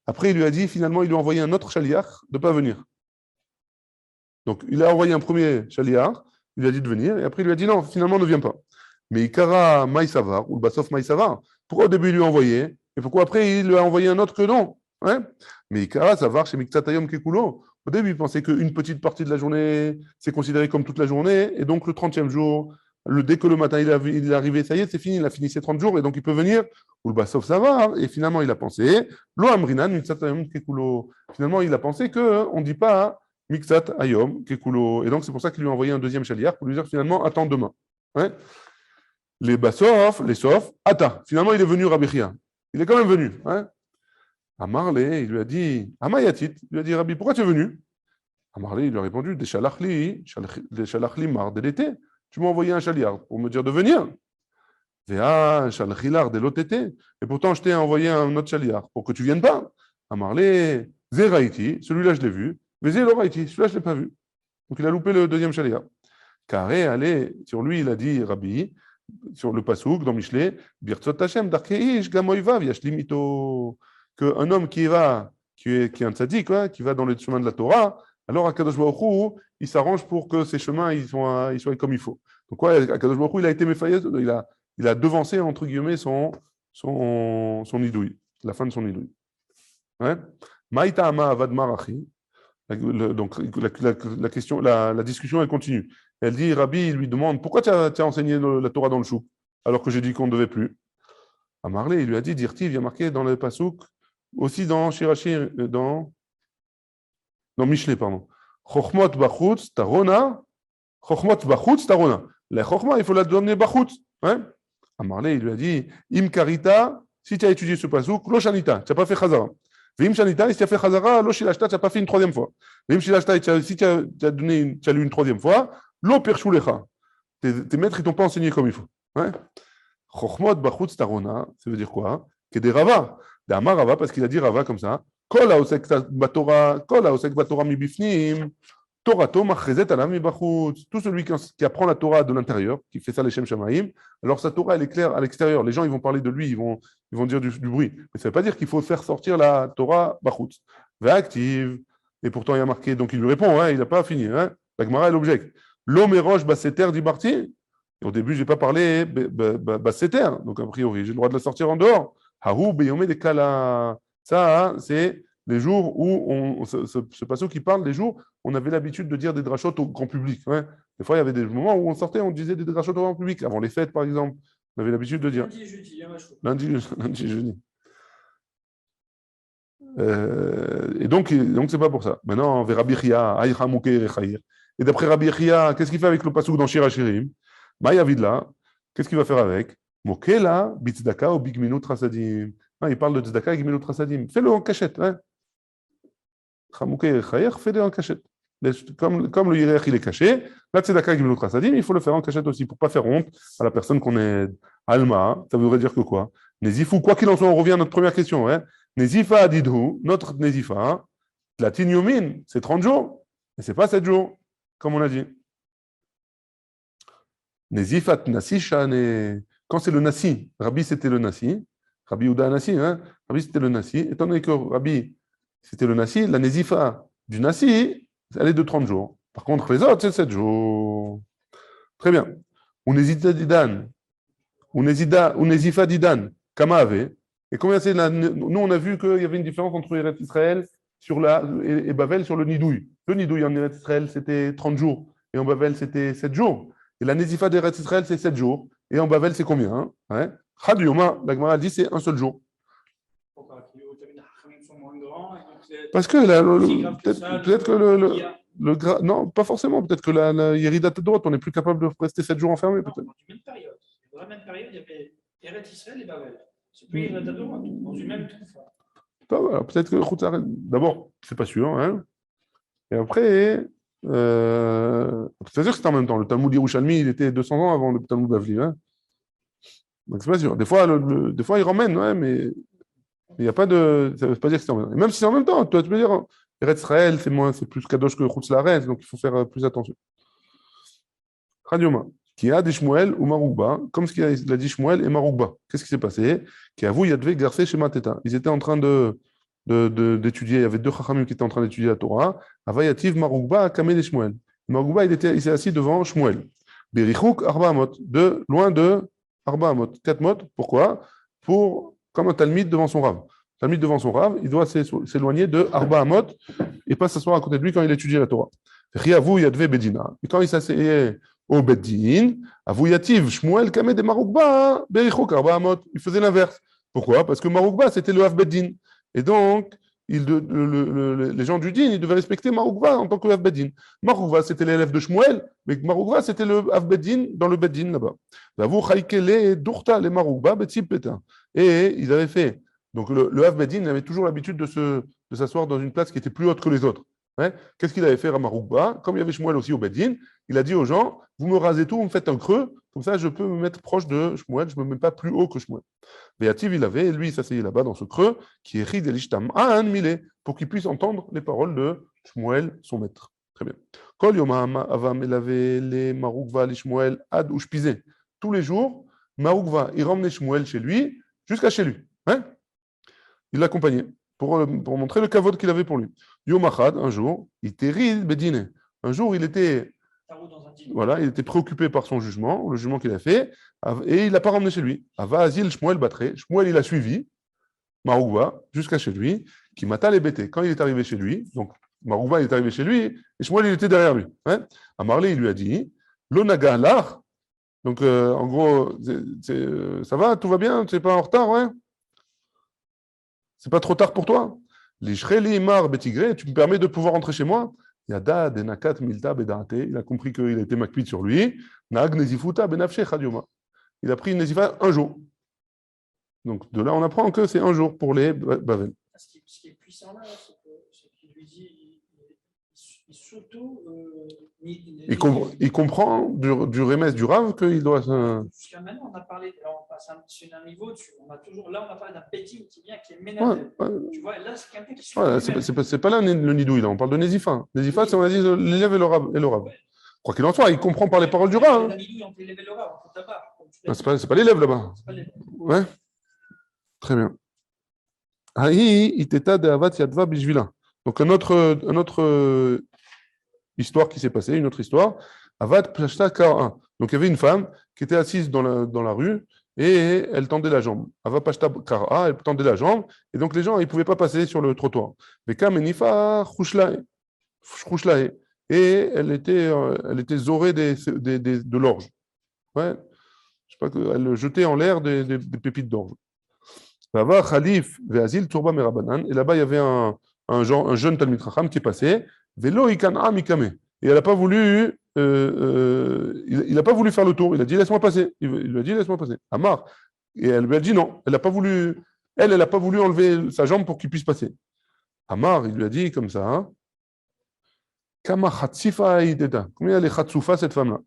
Speaker 1: Après, il lui a dit, finalement, il lui a envoyé un autre chaliach de ne pas venir. Donc, il a envoyé un premier chaliach, il lui a dit de venir, et après, il lui a dit non, finalement, ne viens pas. Mais Ikara Maïsavar, ou le Bassof Maïsavar, pourquoi au début il lui a envoyé, et pourquoi après il lui a envoyé un autre que non? Ouais. Mais Ikara Savar, chez Miktsatayom Kekulo, au début, il pensait qu'une petite partie de la journée, c'est considéré comme toute la journée, et donc le 30e jour, dès que le matin il est arrivé, ça y est, c'est fini, il a fini ses 30 jours, et donc il peut venir, ou le Bassof Savar, et finalement il a pensé, Lo Amrinan, Miktsatayom Kekulo. Finalement, il a pensé qu'on ne dit pas Miksat Ayom Kekulo. Et donc c'est pour ça qu'il lui a envoyé un deuxième chaliar pour lui dire finalement, attends demain. Ouais. Les Bassof, les Sof, Ata. Finalement, il est venu Rabbi Chia. Il est quand même venu. Ouais. Amarle, il lui a dit, Amayatit, il lui a dit, Rabbi, pourquoi tu es venu? Amarle, il lui a répondu, des Shalachli mar de l'été. Tu m'as envoyé un chaliar pour me dire de venir. Vea Shalchilar de l'OTT. Et pourtant, je t'ai envoyé un autre chaliar pour que tu viennes pas. Amarle, Zeraiti, celui-là je l'ai vu. Mais Zeraiti, celui-là je ne l'ai pas vu. Donc il a loupé le deuxième chaliar. Carré, allez, sur lui, il a dit, Rabbi, sur le Passouk, dans Michelet, Birtzot Hashem, Darkeish, Gamoivav, Yashlimito, qu'un homme qui est un tzaddik, qui va dans le chemin de la Torah, alors Akadosh Baruch Hu, il s'arrange pour que ces chemins ils soient comme il faut. Donc, Akadosh Baruch Hu, il a été méfaillé, il a devancé, entre guillemets, son idouille, la fin de son idouille. Ouais. Maïta Ama Avad Marachi. Donc, la discussion, elle continue. Elle dit, Rabbi, il lui demande, pourquoi tu as enseigné la Torah dans le chouk, alors que j'ai dit qu'on ne devait plus? Amarle, il lui a dit, Dirtiv, il y a marqué dans le Passouk, aussi dans Shirachir, dans Michelet, pardon. Chochmot bachutz tarona, chochmot bachutz tarona. La chochma, il faut la donner bachutz. Amarle, il lui a dit, im karita, si tu as étudié ce Passouk, lo shanita, tu n'as pas fait chazara. Vim shanita, si tu as fait chazara, lo shilashta, tu n'as pas fait une troisième fois. Vim shilashta, si tu as lu une troisième fois, lo pershulecha. Tes maîtres, ils t'ont pas enseigné comme il faut. Chochmot bachutz tarona, ça veut dire quoi? Que des rava. D'Amar Rava, parce qu'il a dit Rava comme ça. Kol haosek batorah mi bifnim, Torato machrezet alam mi bachutz. Tout celui qui apprend la Torah de l'intérieur, qui fait ça les Shem Shamaim, alors sa Torah elle est claire à l'extérieur. Les gens ils vont parler de lui, ils vont dire du bruit. Mais ça ne veut pas dire qu'il faut faire sortir la Torah bachutz. Ve'active. Et pourtant il y a marqué, donc il lui répond, il n'a pas fini. La Gemara elle objecte. L'homme roche baseter dit Barti. Au début je n'ai pas parlé baseter, donc a priori j'ai le droit de la sortir en dehors. Ça, c'est les jours où ce passage qui parle des jours, on avait l'habitude de dire des drachotes au grand public. Des fois, il y avait des moments où on sortait, on disait des drachotes au grand public. Avant les fêtes, par exemple, on avait l'habitude de dire.
Speaker 3: Lundi et jeudi,
Speaker 1: Lundi et jeudi. Et donc, c'est pas pour ça. Maintenant, on verra Rabbi Chia, Aïcha Mouké Rechaïr. Et d'après Rabbi Chia, qu'est-ce qu'il fait avec le passouk dans Shir Hashirim? Maïavidla, qu'est-ce qu'il va faire avec? Mokela, Bitzdaka ou Bigminut Rasadim. Il parle de Tzedaka et Gmilut Rasadim. Fais-le en cachette. Chamouké Chayer, fais-le en cachette. comme le hiérarque il est caché, la tzedaka gimilut chassadim, il faut le faire en cachette aussi pour ne pas faire honte à la personne qu'on est alma. Ça voudrait dire que quoi? Nézifou, quoi qu'il en soit, on revient à notre première question. Hein? Nézifa adidhu, notre Nézifa, la tinyomin, c'est 30 jours, et c'est pas 7 jours, comme on a dit. Nézifat nasi shane, quand c'est le nasi, Rabbi c'était le nasi, Rabbi Uda nasi, hein? Rabbi c'était le nasi, étant donné que Rabbi c'était le nasi, la Nézifa du nasi, elle est de 30 jours. Par contre, les autres, c'est 7 jours. Très bien. Unezita didan, Unezifa didan, kama ave. Et combien c'est là? Nous, on a vu qu'il y avait une différence entre Eretz Israël et Bavel sur le nidouille. Le nidouille en Eretz Israël, c'était 30 jours. Et en Bavel, c'était 7 jours. Et la Nézifa d'Eretz Israël, c'est 7 jours. Et en Bavel, c'est combien? Hein? Chad Yoma, la Gemara dit c'est un seul jour. Parce que peut-être que non, pas forcément. Peut-être que la Yerida de droite, on est plus capable de rester 7 jours enfermés.
Speaker 3: Dans une même période. Dans la même période, il y avait Eretz Israël et Babel. C'est plus Yerida de droite, dans une même troupe.
Speaker 1: Peut-être que d'abord, c'est pas sûr. Hein. Et après, c'est-à-dire que c'était en même temps. Le Talmud Yerushalmi, il était 200 ans avant le Talmud Bavli. Hein. Donc c'est pas sûr. Des fois, il ramène, ouais, mais il n'y a pas de. Ça ne veut pas dire que c'est en même temps. Et même si c'est en même temps, tu peux dire, Eretz Israël, c'est plus Kadosh que Chutz Laaretz, donc il faut faire plus attention. Chadioma, qui a des Shmuel ou Maroukba, comme ce qu'il a dit Shmuel et Maroukba. Qu'est-ce qui s'est passé? Qui avoue, Yadvé Garcé chez Mateta. Ils étaient en train d'étudier, il y avait deux Chachamim qui étaient en train d'étudier la Torah. Avayativ Maroukba, Kamel et Shmuel. Maroukba, il s'est assis devant Shmuel. Berichouk, Arba Amot, loin de Arba Amot, 4 mot. Pourquoi? Comme un Talmid devant son Rav. Talmid devant son Rav, il doit s'éloigner de Arba Amot et pas s'asseoir à côté de lui quand il étudiait la Torah. Riavou Yadvé Bedina. Et quand il s'asseyait au Beddin, Avouyativ, Shmuel, Kamed et Maroukba, Berichouk, Arba Amot. Il faisait l'inverse. Pourquoi? Parce que Maroukba, c'était le Hav Beddin. Et donc, les gens du din, ils devaient respecter Maroukba en tant que Hav Beddin. Maroukba, c'était l'élève de Shmuel, mais Maroukba, c'était le Hav Beddin dans le Beddin là-bas. Avou Chaykele, Dourta, les Maroukba, Betib Peta. Et ils avaient fait. Donc, le Hav Beddin avait toujours l'habitude de s'asseoir dans une place qui était plus haute que les autres. Ouais. Qu'est-ce qu'il avait fait à Maroukba? Comme il y avait Shmuel aussi au Beddin, il a dit aux gens, vous me rasez tout, vous me faites un creux, comme ça je peux me mettre proche de Shmuel, je ne me mets pas plus haut que Shmuel. Beativ, il avait, lui, il s'asseyait là-bas dans ce creux, qui est Rid Elishtam An Milé, pour qu'il puisse entendre les paroles de Shmuel, son maître. Très bien. Kol Yom Avam Elave les Maroukva les Shmuel Ad Ushpizé. Tous les jours, Maroukva, il ramenait Shmuel chez lui, jusqu'à chez lui. Hein? Il l'accompagnait pour montrer le kavod qu'il avait pour lui. Yom Achad, un jour, il était Rid Bedine. Un jour, il était préoccupé par son jugement, le jugement qu'il a fait, et il l'a pas ramené chez lui. Ava Azil Shmuel Batré. Shmuel, il a suivi Maroukva jusqu'à chez lui, qui mata les bêtés. Quand il est arrivé chez lui, donc Maroukva est arrivé chez lui, et Shmuel, il était derrière lui. Hein? Amarlé, il lui a dit, L'onaga l'ar. Donc, en gros, ça va, tout va bien, tu n'es pas en retard, ouais? C'est pas trop tard pour toi? L'ishreli mar betigré, tu me permets de pouvoir rentrer chez moi? Yada denakat milta bedate, il a compris qu'il a été makpid sur lui. Nag nezifuta benafshe chadioma. Il a pris une nezifa un jour. Donc de là, on apprend que c'est un jour pour les Bavel.
Speaker 3: Ce qui est puissant là, c'est qu'il lui dit, il s'auto.
Speaker 1: Il comprend du remès du Rav qu'il doit.
Speaker 3: Jusqu'à maintenant, on a parlé, on passe sur un niveau, on a parlé d'un petit qui vient, qui est ménagé. Ouais. Tu vois, là, c'est quelqu'un qui
Speaker 1: c'est pas là le nidouille, là, on parle de Nézifa. Nézifa, c'est on a dit l'élève et le Rav. Ouais. Quoi qu'il en soit, il comprend par les paroles du Rav. C'est pas l'élève là-bas. Ouais. Très bien. Aïe, iteta de avat yadva bishvila. Donc, un autre histoire qui s'est passée, une autre histoire. Avat plashta kara. Donc, il y avait une femme qui était assise dans la rue et elle tendait la jambe. Avat plashta kara, elle tendait la jambe et donc les gens, ils ne pouvaient pas passer sur le trottoir. Veka menifa chushlae. Et elle était zorée de l'orge. Ouais. Je sais pas, elle jetait en l'air des pépites d'orge. Khalif ve'azil turba merabanan. Et là-bas, il y avait un jeune Talmid Chacham qui est passé. Velo ikana mikame. Et elle n'a pas voulu, il n'a pas voulu faire le tour. Il a dit laisse-moi passer. Il lui a dit laisse-moi passer. Amar. Et elle lui a dit non. Elle n'a pas voulu. Elle n'a pas voulu enlever sa jambe pour qu'il puisse passer. Amar, il lui a dit comme ça. Hein, Kama Khatsifa Aïdeda. Combien elle est Khatsufa, cette femme-là?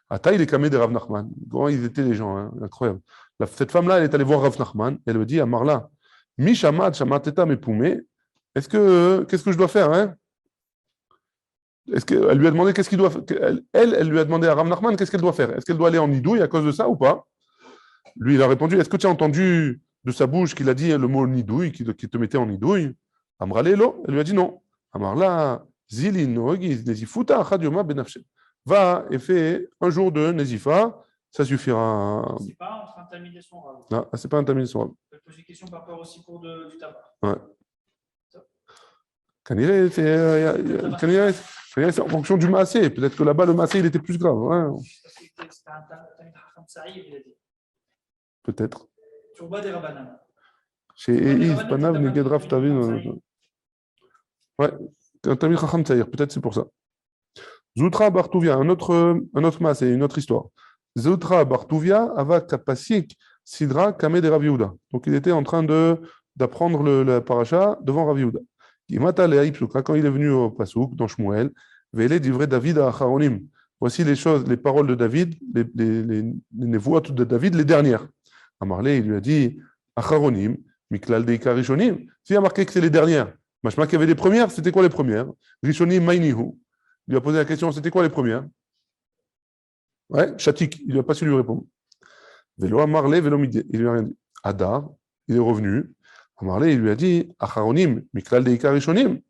Speaker 1: Ata, il est camé de Rav Nachman. Comment ils étaient les gens, hein? Incroyable. Cette femme-là, elle est allée voir Rav Nachman. Elle lui dit à Marla, Mi Shamat, Shamateta Mepoumé. Qu'est-ce que je dois faire, hein? Elle lui a demandé qu'est-ce qu'il doit faire. Elle lui a demandé à Rav Nachman qu'est-ce qu'elle doit faire. Est-ce qu'elle doit aller en nidouille à cause de ça ou pas? Lui, il a répondu, est-ce que tu as entendu de sa bouche qu'il a dit le mot nidouille, qui te mettait en nidouille? Amralelo, elle lui a dit non. Amarla, Zili Nogi, Nezifuta, Chadioma Benafshem. Va et fais un jour de Nezifa, ça suffira.
Speaker 3: C'est pas entre un tamid et son rab.
Speaker 1: Non, c'est pas un tamid son rab.
Speaker 3: Je vais te poser une question par rapport aussi pour du tabac.
Speaker 1: Ouais. Kaniré, c'est en fonction du massé. Peut-être que là-bas, le massé, il était plus grave. Ouais.
Speaker 3: C'était un tamid Chacham Saïd, il a dit.
Speaker 1: Peut-être.
Speaker 3: Sur bas des Rabbanan.
Speaker 1: Chez Eiz, Panav, Neged Rav Tavin. Ouais, un tamid Chacham Saïd, peut-être c'est pour ça. Zoutra Bartouvia, un autre massé, une autre histoire. Zoutra Bartouvia, Ava Kapasik, Sidra, Kame de Rav Yehuda. Donc il était en train d'apprendre la paracha devant Rav Yehuda. Quand il est venu au Pasouk, dans Shmuel, Vele d'ivre David à Acharonim. Voici les paroles de David, les névoies de David, les dernières. Amarlé, il lui a dit Acharonim, Miklal Deika Rishonim. S'il a marqué que c'est les dernières, Machma qu'il y avait les premières, c'était quoi les premières? Rishonim Mainihu. Il lui a posé la question, c'était quoi les premières? Ouais, Chatik, il n'a pas su lui répondre. Velo Amarlé, Velo Midé, il lui a rien dit. Adar, il est revenu. Amarlé, il lui a dit Acharonim, Miklal Deika Rishonim.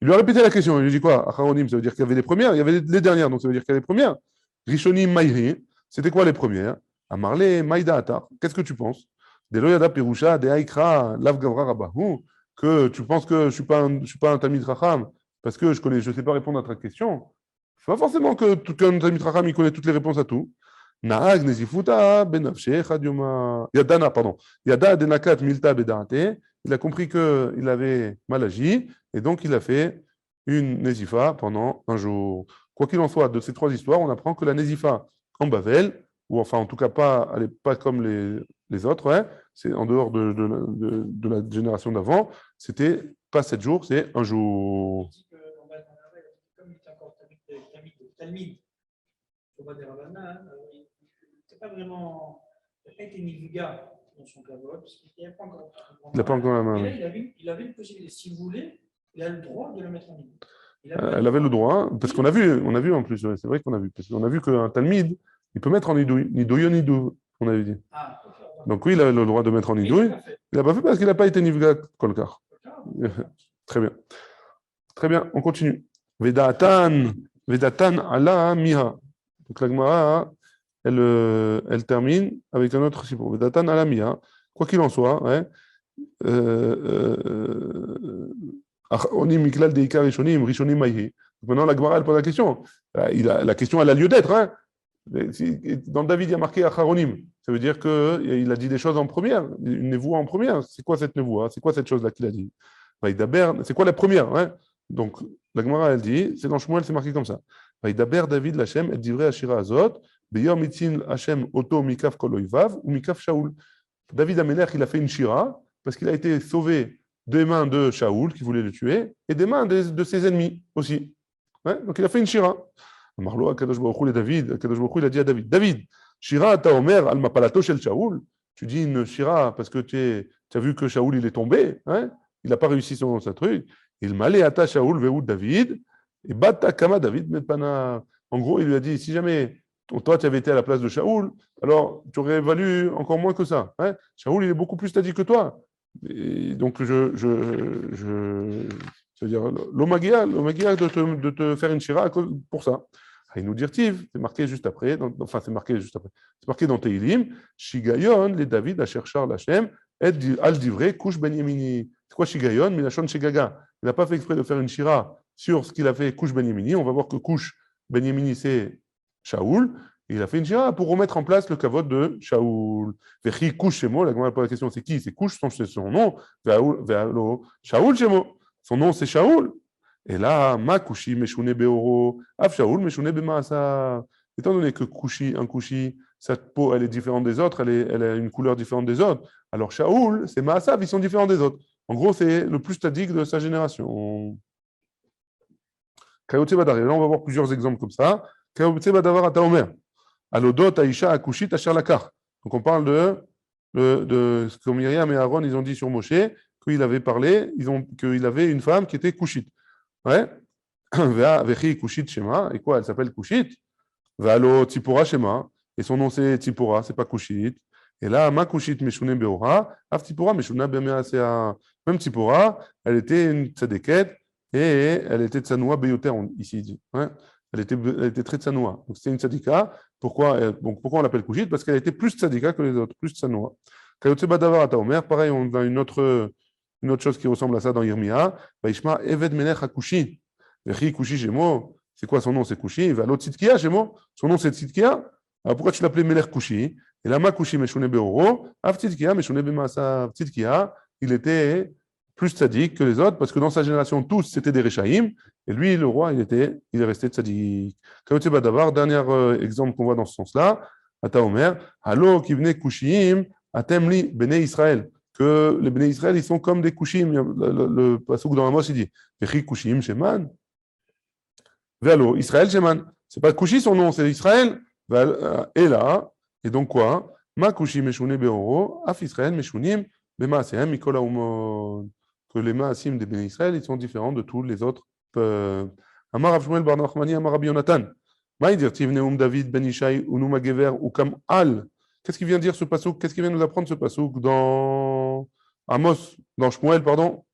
Speaker 1: Il lui a répété la question. Il lui a dit quoi? Acharonim, ça veut dire qu'il y avait les premières, il y avait les dernières, donc ça veut dire qu'il y avait les premières. Rishonim Maïri, c'était quoi les premières? Amarlé, Maïda Atar, qu'est-ce que tu penses? Deloyada Pirusha, de Aikra, Lav Gavra Rabahu, que tu penses que je ne suis pas un Tamid Racham, parce que je ne sais pas répondre à ta question. C'est pas forcément qu'un Tamid Racham, il connaît toutes les réponses à tout. Naag Nezifuta, Benafshe, Chadiuma. Yadana, pardon. Yada Denakat Milta Bedate. Il a compris qu'il avait mal agi, et donc il a fait une Nezifa pendant un jour. Quoi qu'il en soit, de ces trois histoires, on apprend que la Nezifa en Bavel, ou enfin en tout cas elle n'est pas comme les autres, ouais, c'est en dehors de la génération d'avant, c'était pas 7 jours, c'est un jour.
Speaker 3: Comme il était encore Talmid, au bas des Rabbanan, il n'était pas vraiment. Il n'a pas été Nivga dans son kavod, parce qu'il n'avait pas encore.
Speaker 1: Il n'a pas encore la main.
Speaker 3: Et là, il avait une possibilité. Si vous voulez, il a le droit de le mettre en Nivga.
Speaker 1: Elle avait le droit, parce qu'on a vu en plus, c'est vrai qu'on a vu, parce qu'on a vu qu'un Talmid, il peut mettre en nidouille, on avait dit.
Speaker 3: Ah,
Speaker 1: donc oui, il a le droit de mettre en nidouille. Il n'a pas fait parce qu'il n'a pas été Nivga Kolkar. Très bien. Très bien, on continue. Vedatan ala miha. Donc la Gemara, elle termine avec un autre sipo. Vedatan ala miha. Quoi qu'il en soit, ouais, maintenant, la Gemara, elle pose la question. La question, elle a lieu d'être. Hein. Dans David, il y a marqué Acharonim. Ça veut dire qu'il a dit des choses en première, une névoie en première. C'est quoi cette névoie? C'est quoi cette chose-là qu'il a dit? C'est quoi la première? Hein? Donc, la Gemara, elle dit, c'est dans Shmuel, c'est marqué comme ça. Vaidaber David l'Hachem, elle divrei Ashira Azot, Beyom Itzin Hachem Oto Mikaf Koloivav ou Mikaf Shaoul. David Amelech, il a fait une shira parce qu'il a été sauvé des mains de Shaoul, qui voulait le tuer, et des mains de ses ennemis aussi. Ouais, donc il a fait une shira. Marlo Akadosh Baruch Hu, David, Akadosh Baruch Hu, il a dit à David, David, shira ta omer al mapalato shel Shaoul. Tu dis une shira parce que tu as vu que Shaoul il est tombé, hein? Il n'a pas réussi son truc. Il m'allait à ta Shaoul veoud David, et bata kama David metpana. En gros, il lui a dit, si jamais toi tu avais été à la place de Shaoul, alors tu aurais valu encore moins que ça. Hein? Shaoul il est beaucoup plus stadique que toi. Et donc, c'est-à-dire, l'omagia de te faire une shira pour ça. Il nous dit, c'est marqué juste après, c'est marqué dans Teilim, Shigayon, les David, la chercheur l'Hachem, et al divrei, couche ben yemini. C'est quoi Shigayon? Milachon Shigaga. Il n'a pas fait exprès de faire une shira sur ce qu'il a fait, couche ben yemini. On va voir que couche ben yemini, c'est Shaoul. Il a fait une shira pour remettre en place le kavod de Shaoul. Vechi couche Shemo, la grande question c'est qui? C'est couche, c'est son nom. Shaoul Shemo. Son nom c'est Shaoul. Et là, ma kushi meshune beoro, af Shaoul meshune bemaasa. Étant donné que un kushi, sa peau elle est différente des autres, elle a une couleur différente des autres. Alors Shaoul, c'est maasav, ils sont différents des autres. En gros, c'est le plus stadique de sa génération. Kayotse Badar. Et là, on va voir plusieurs exemples comme ça. Kayotse Badavar Ata Omer. Alodot Aisha Akushit Asher Lakar. Donc on parle de ce que Myriam et Aaron ils ont dit sur Moshe, qu'il avait parlé, qu'il avait une femme qui était Kushit. Ouais. Vechi Kushit Shema. Et quoi, elle s'appelle Kushit. Valo Tzipora Shema. Et son nom c'est Tzipora, c'est pas Kushit. Et là, Ma Kushit Meshune Beora. Av Tzipora Meshuna Bemea Sea. Même Tzipora, elle était une tzadeket et elle était tsanoua beyoter, ici dit. Ouais. Elle était très tsanoua. Donc c'était une tzadika. Pourquoi on l'appelle Kushit? Parce qu'elle était plus tzadika que les autres, plus tsanoua. Kayotse Badavar Ata Omer, pareil, on a une autre chose qui ressemble à ça dans Yirmia. Vaishma Eved Melech HaKushi. Vechi Kushi Shemo. C'est quoi son nom? C'est Kushi. Va l'autre Tzidkia Shemo. Son nom c'est Tzidkia. Alors pourquoi tu l'appelais Melech Kushi? Et là, Ma Kushi Meshune Beoro. Av Tzidkia Meshune Bemasa. Tzidkia, il était plus tzaddik que les autres, parce que dans sa génération, tous, c'était des Rechaïm, et lui, le roi, il est resté tzaddik. Kayotse Badavar, dernier exemple qu'on voit dans ce sens-là, Ata Omer, Halo Kivne Kushim, Atemli Bnei Israël, que les Bnei Israël, ils sont comme des Kushim, le pasuk dans Amos, il dit, Vechi Kushim Sheman, Velo, Israël Sheman, c'est pas Kushi son nom, c'est Israël, et là, et donc quoi, Ma Kushim Meshune Beoro, Af Israël Meshunim, Bemaasehem Mikol Haumot, que les Maasim des Béné Israël, ils sont différents de tous les autres peuples. Amar Rav Shmuel bar Nachmani, Amar Rabbi Yonatan. Maïdir Tivneum David Ben Ishai, Unuma Gever, Ukam Al. Qu'est-ce qu'il vient dire ce passouk? Qu'est-ce qu'il vient nous apprendre ce passouk dans Amos, dans Shmuel, pardon?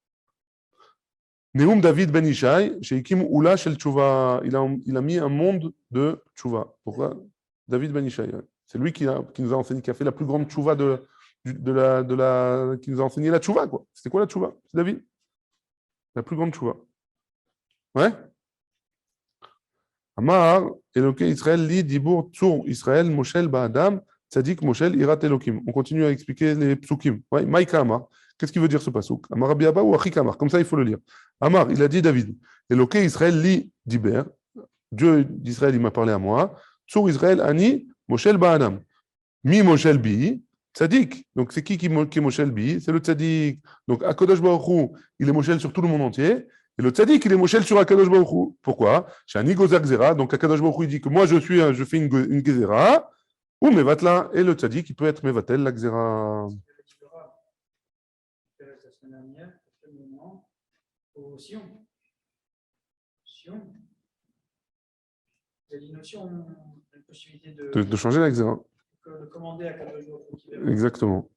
Speaker 1: Neum David Ben Ishai, Sheikim Ula Shel Tshuva. Il a mis un monde de Tshuva. Pourquoi? David Ben Ishai. C'est lui qui nous a enseigné, qui a fait la plus grande Tshuva qui nous a enseigné la tchouva, quoi. C'était quoi la tchouva? C'est David. La plus grande tchouva. Ouais? Amar, Eloké Israël, Li, Dibour, Tsur, Israël, Moshel, Ba'adam, Tzadik, Moshel, Irat, Elokim. On continue à expliquer les psukim. Ouais, Maïka Amar. Qu'est-ce qu'il veut dire ce pasuk? Amar Rabbi Abba ou Achik Amar? Comme ça, il faut le lire. Amar, il a dit David. Eloké Israël, Li, Diber. Dieu d'Israël, il m'a parlé à moi. Tsur Israël, Ani, Moshel, Ba'adam. Mi, Moshel, Bi. Tzadik. Donc, c'est qui est Moshel Bi? C'est le Tzadik. Donc, Akadosh Baruch Hu, il est Moshel sur tout le monde entier. Et le Tzadik, il est Moshel sur Akadosh Baruch Hu. Pourquoi? Shani Gozer Gzera. Donc, Akadosh Baruch Hu, il dit que moi, je fais une Gezera. Ou Mevatla. Et le Tzadik, il peut être Mevatel, la Gzera.
Speaker 3: La semaine dernière, au Sion. Sion. Il y a une notion, une possibilité
Speaker 1: de changer la Gzera.
Speaker 3: De commander à Kadosh Baruch Hu.
Speaker 1: Exactement.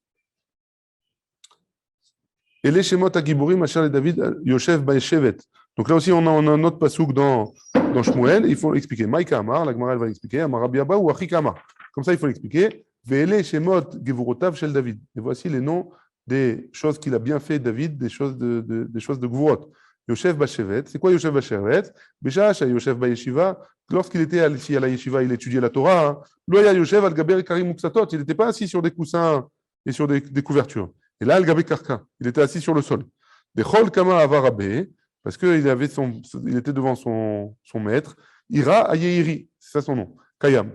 Speaker 1: Et les Shemot Agiburim, Asher et David, Yoshev Baeshevet. Donc là aussi, on a un autre pasouk dans Shmuel. Il faut l'expliquer. Maïka Amar, la Gemara va l'expliquer. Amar Rabbi Abba ou Achik Amar. Comme ça, il faut l'expliquer. Ve'ele Shemot Gevurotav Shel David. Et voici les noms des choses qu'il a bien fait, David, des choses de Gevurot. Yoshev Baeshevet. C'est quoi Yoshev Baeshevet? Beshash, Yoshev Baeshiva. Lorsqu'il était ici à la yeshiva, il étudiait la Torah. Loya Yoshev al-Gaber Karim Muksatot. Il n'était pas assis sur des coussins et sur des couvertures. Et là, al-Gaber Karka, il était assis sur le sol. Dechol Kama Avarabé, parce qu'il était devant son maître. Ira Ayeiri, c'est ça son nom. Kayam,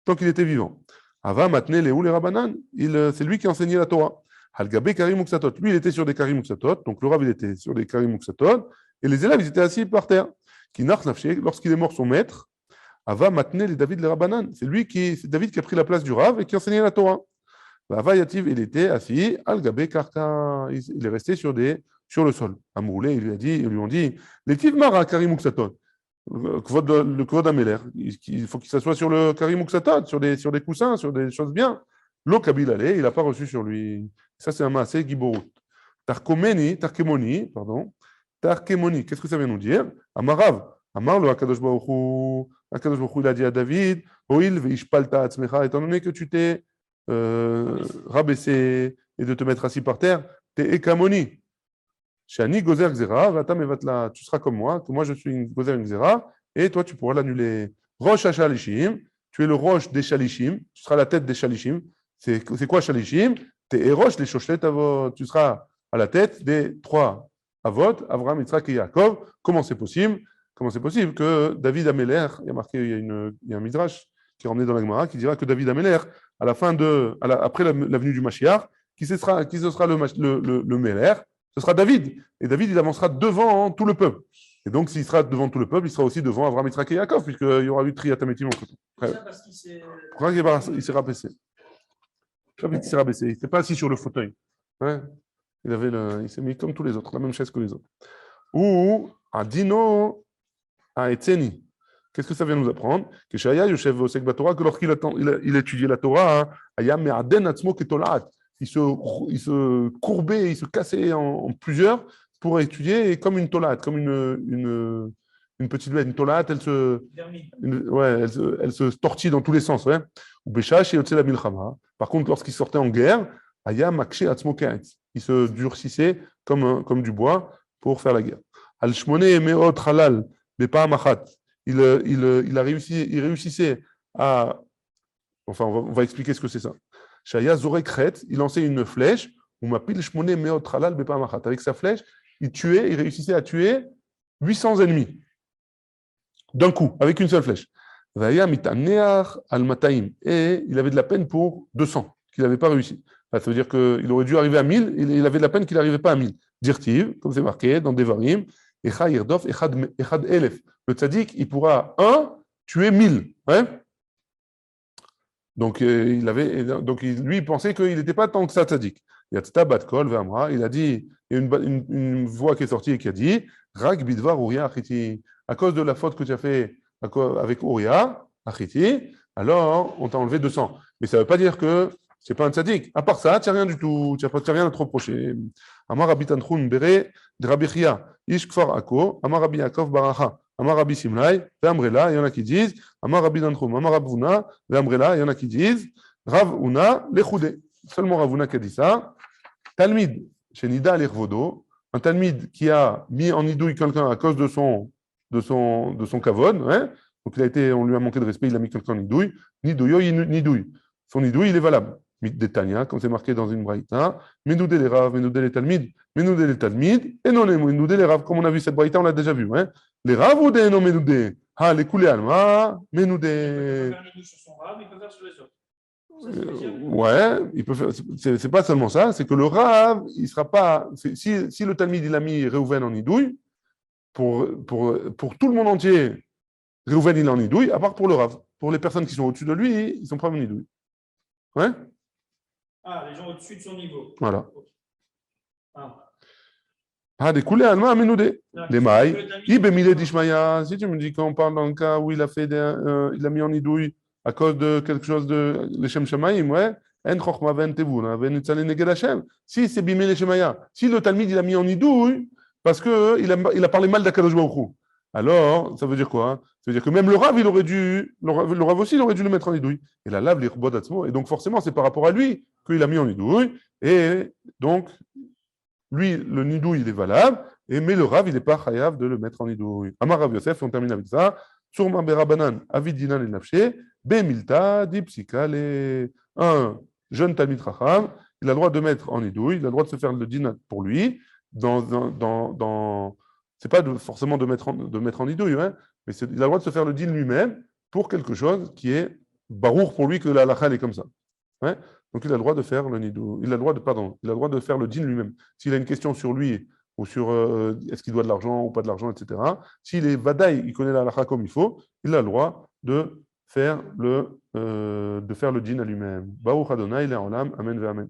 Speaker 1: tant qu'il était vivant. Ava Matne Leou le Rabanan, c'est lui qui enseignait la Torah. Al-Gaber Karim Muksatot. Lui, il était sur des Karim Muksatot. Donc le Rav, il était sur des Karim Muksatot. Et les élèves, ils étaient assis par terre. Lorsqu'il est mort son maître, Ava Matne les David le Rabanan. C'est David qui a pris la place du Rav et qui enseignait la Torah. Ava Yativ, il était assis, Al-Gabe Karka. Il est resté sur le sol. Amroulé, ils lui ont dit, les Tivmara Karim Muksatot. Le Kvod Ameler. Il faut qu'il s'assoie sur le Karim Muksatot, sur des coussins, sur des choses bien. Lo Kabil Ale, il n'a pas reçu sur lui. Ça, c'est un maasé Giborut. Tarkemoni, qu'est-ce que ça vient nous dire? Amarav, Amar le Akadosh Baruch Hu. Akadosh Baruch Hu, il a dit à David, Oil veishpalta atzmecha, étant donné que tu t'es rabaissé et de te mettre assis par terre, t'es ekamoni. Shani gozer gzera, vata mevatla, tu seras comme moi, que moi je suis gozer gzera, et toi tu pourras l'annuler. Rosh hashalishim, tu es le roche des shalishim, tu seras la tête des shalishim. C'est quoi shalishim? T'es erosh les shoshlet avot, tu seras à la tête des 3 avot, Avraham, Yitzhak et Yaakov. Comment c'est possible que David Améler, il y a marqué, il y a un midrash qui est ramené dans la Gemara, qui dira que David Améler, après la venue du Mashiach, qui ce sera le Méler, ce sera David. Et David, il avancera devant tout le peuple. Et donc, s'il sera devant tout le peuple, il sera aussi devant Avraham, Yitzhak et Yaakov, puisqu'il y aura eu Triatametim en tout.
Speaker 3: C'est ça parce qu'il s'est.
Speaker 1: Il s'est rabaissé. Il s'est rabaissé. Il n'était pas assis sur le fauteuil. Ouais. Il s'est mis comme tous les autres, la même chaise que les autres. Ou à Dino, à Etzeni. Qu'est-ce que ça vient nous apprendre? Que Shaya Yoshev Osek Batorah, que lorsqu'il il étudiait la Torah, Ayam Me'aden Atzmo Ketolat. Il se courbait, il se cassait en plusieurs pour étudier comme une tolat, comme une petite bête. Une tolat, elle se tortille dans tous les sens. Ouais. Ou Beshash et Yotze la Milchama. Par contre, lorsqu'il sortait en guerre, Ayam Makshe Atzmo Ke'etz. Il se durcissait comme du bois pour faire la guerre. Al Shmone Me'ot Halal, Bepa Machat. Il réussissait à. Enfin, on va expliquer ce que c'est ça. Shaya Zorekret, il lançait une flèche, avec sa flèche, il réussissait à tuer 800 ennemis d'un coup, avec une seule flèche. Et il avait de la peine pour 200, qu'il n'avait pas réussi. Ça veut dire qu'il aurait dû arriver à 1000, il avait de la peine qu'il n'arrivait pas à 1000. Dirtiv, comme c'est marqué dans Devarim, le tzaddik, il pourra, tuer 1000. Ouais. Donc, lui, il pensait qu'il n'était pas tant que ça tzaddik. Il a dit, il y a une voix qui est sortie et qui a dit, Rak bidvar Uria achiti. À cause de la faute que tu as fait avec Uria achiti, alors on t'a enlevé 200. Mais ça ne veut pas dire que ce n'est pas un tzaddik. À part ça, tu n'as rien du tout, tu n'as rien à te reprocher. Amar Rabbi Tanchun bere de Rabbi Chia, ish kfar ako, Amar Rabbi Yaakov baracha. Amar Rabbi Simlai, Ve'amrela, il y en a qui disent, Amar Rabbi Dantroum, Amar Rav Huna, Ve'amrela, il y en a qui disent, Rav Huna, Lechoudé. Seulement Rav Huna qui a dit ça. Talmid, chez Nida Lervodo, un Talmid qui a mis en idouille quelqu'un à cause de son kavod, hein. Donc on lui a manqué de respect, il a mis quelqu'un en idouille, Nidouyo, Nidouille. Son idouille, il est valable. Mitdetania, comme c'est marqué dans une braïta, Menoudé les Rav, Menoudé les Talmid, Menoudé les Talmid, et non les Menoudé les Rav, comme on a vu cette braïta, on l'a déjà vu, hein. Les Rav ou des non Menoudé? Ah, les coulées Alma, Menoudé.
Speaker 3: Il peut faire les sur son Rav, il peut faire sur les autres.
Speaker 1: Ouais, il peut faire. C'est pas seulement ça, c'est que le Rav, il sera pas. Si le Talmid il a mis Réhouven en idouille, pour tout le monde entier, Réhouven il est en idouille, à part pour le Rav. Pour les personnes qui sont au-dessus de lui, ils sont pas en idouille. Ouais?
Speaker 3: Ah, les gens au-dessus de son niveau.
Speaker 1: Voilà.
Speaker 3: Ah.
Speaker 1: Ah, des coulées allemands à Menoudé. Les mailles. Ibemile d'Ishmaïa. Si tu me dis qu'on parle dans le cas où il a mis en idouille à cause de quelque chose de l'Echem Shamaïm, ouais. Si c'est Bimele Shemaya, si le Talmid il a mis en idouille parce qu'il a parlé mal d'Akadosh Baruch Hu, alors ça veut dire quoi? Ça veut dire que même le Rav, le Rav aussi, il aurait dû le mettre en idouille. Et la lave, et donc forcément, c'est par rapport à lui qu'il a mis en idouille. Et donc, lui, le nidouille, il est valable, mais le Rav, il n'est pas chayav de le mettre en nidouille. Amar Rav Yosef, on termine avec ça. Surma berabanan, avidinan et nafshe, bemilta, dipsikale. Un jeune Talmid Chacham, il a le droit de mettre en nidouille, il a le droit de se faire le dinat pour lui. C'est pas forcément de mettre en nidouille, hein, mais il a le droit de se faire le din lui-même pour quelque chose qui est barour pour lui que la halakha est comme ça. Ouais. Donc il a le droit de faire le nidou, il a le droit de faire le din lui-même. S'il a une question sur lui ou sur est-ce qu'il doit de l'argent ou pas de l'argent, etc. S'il est vadaï, il connaît la halakha comme il faut, il a le droit de faire le din à lui-même. Baruch Adonai, il est en l'âme, amen ve amen.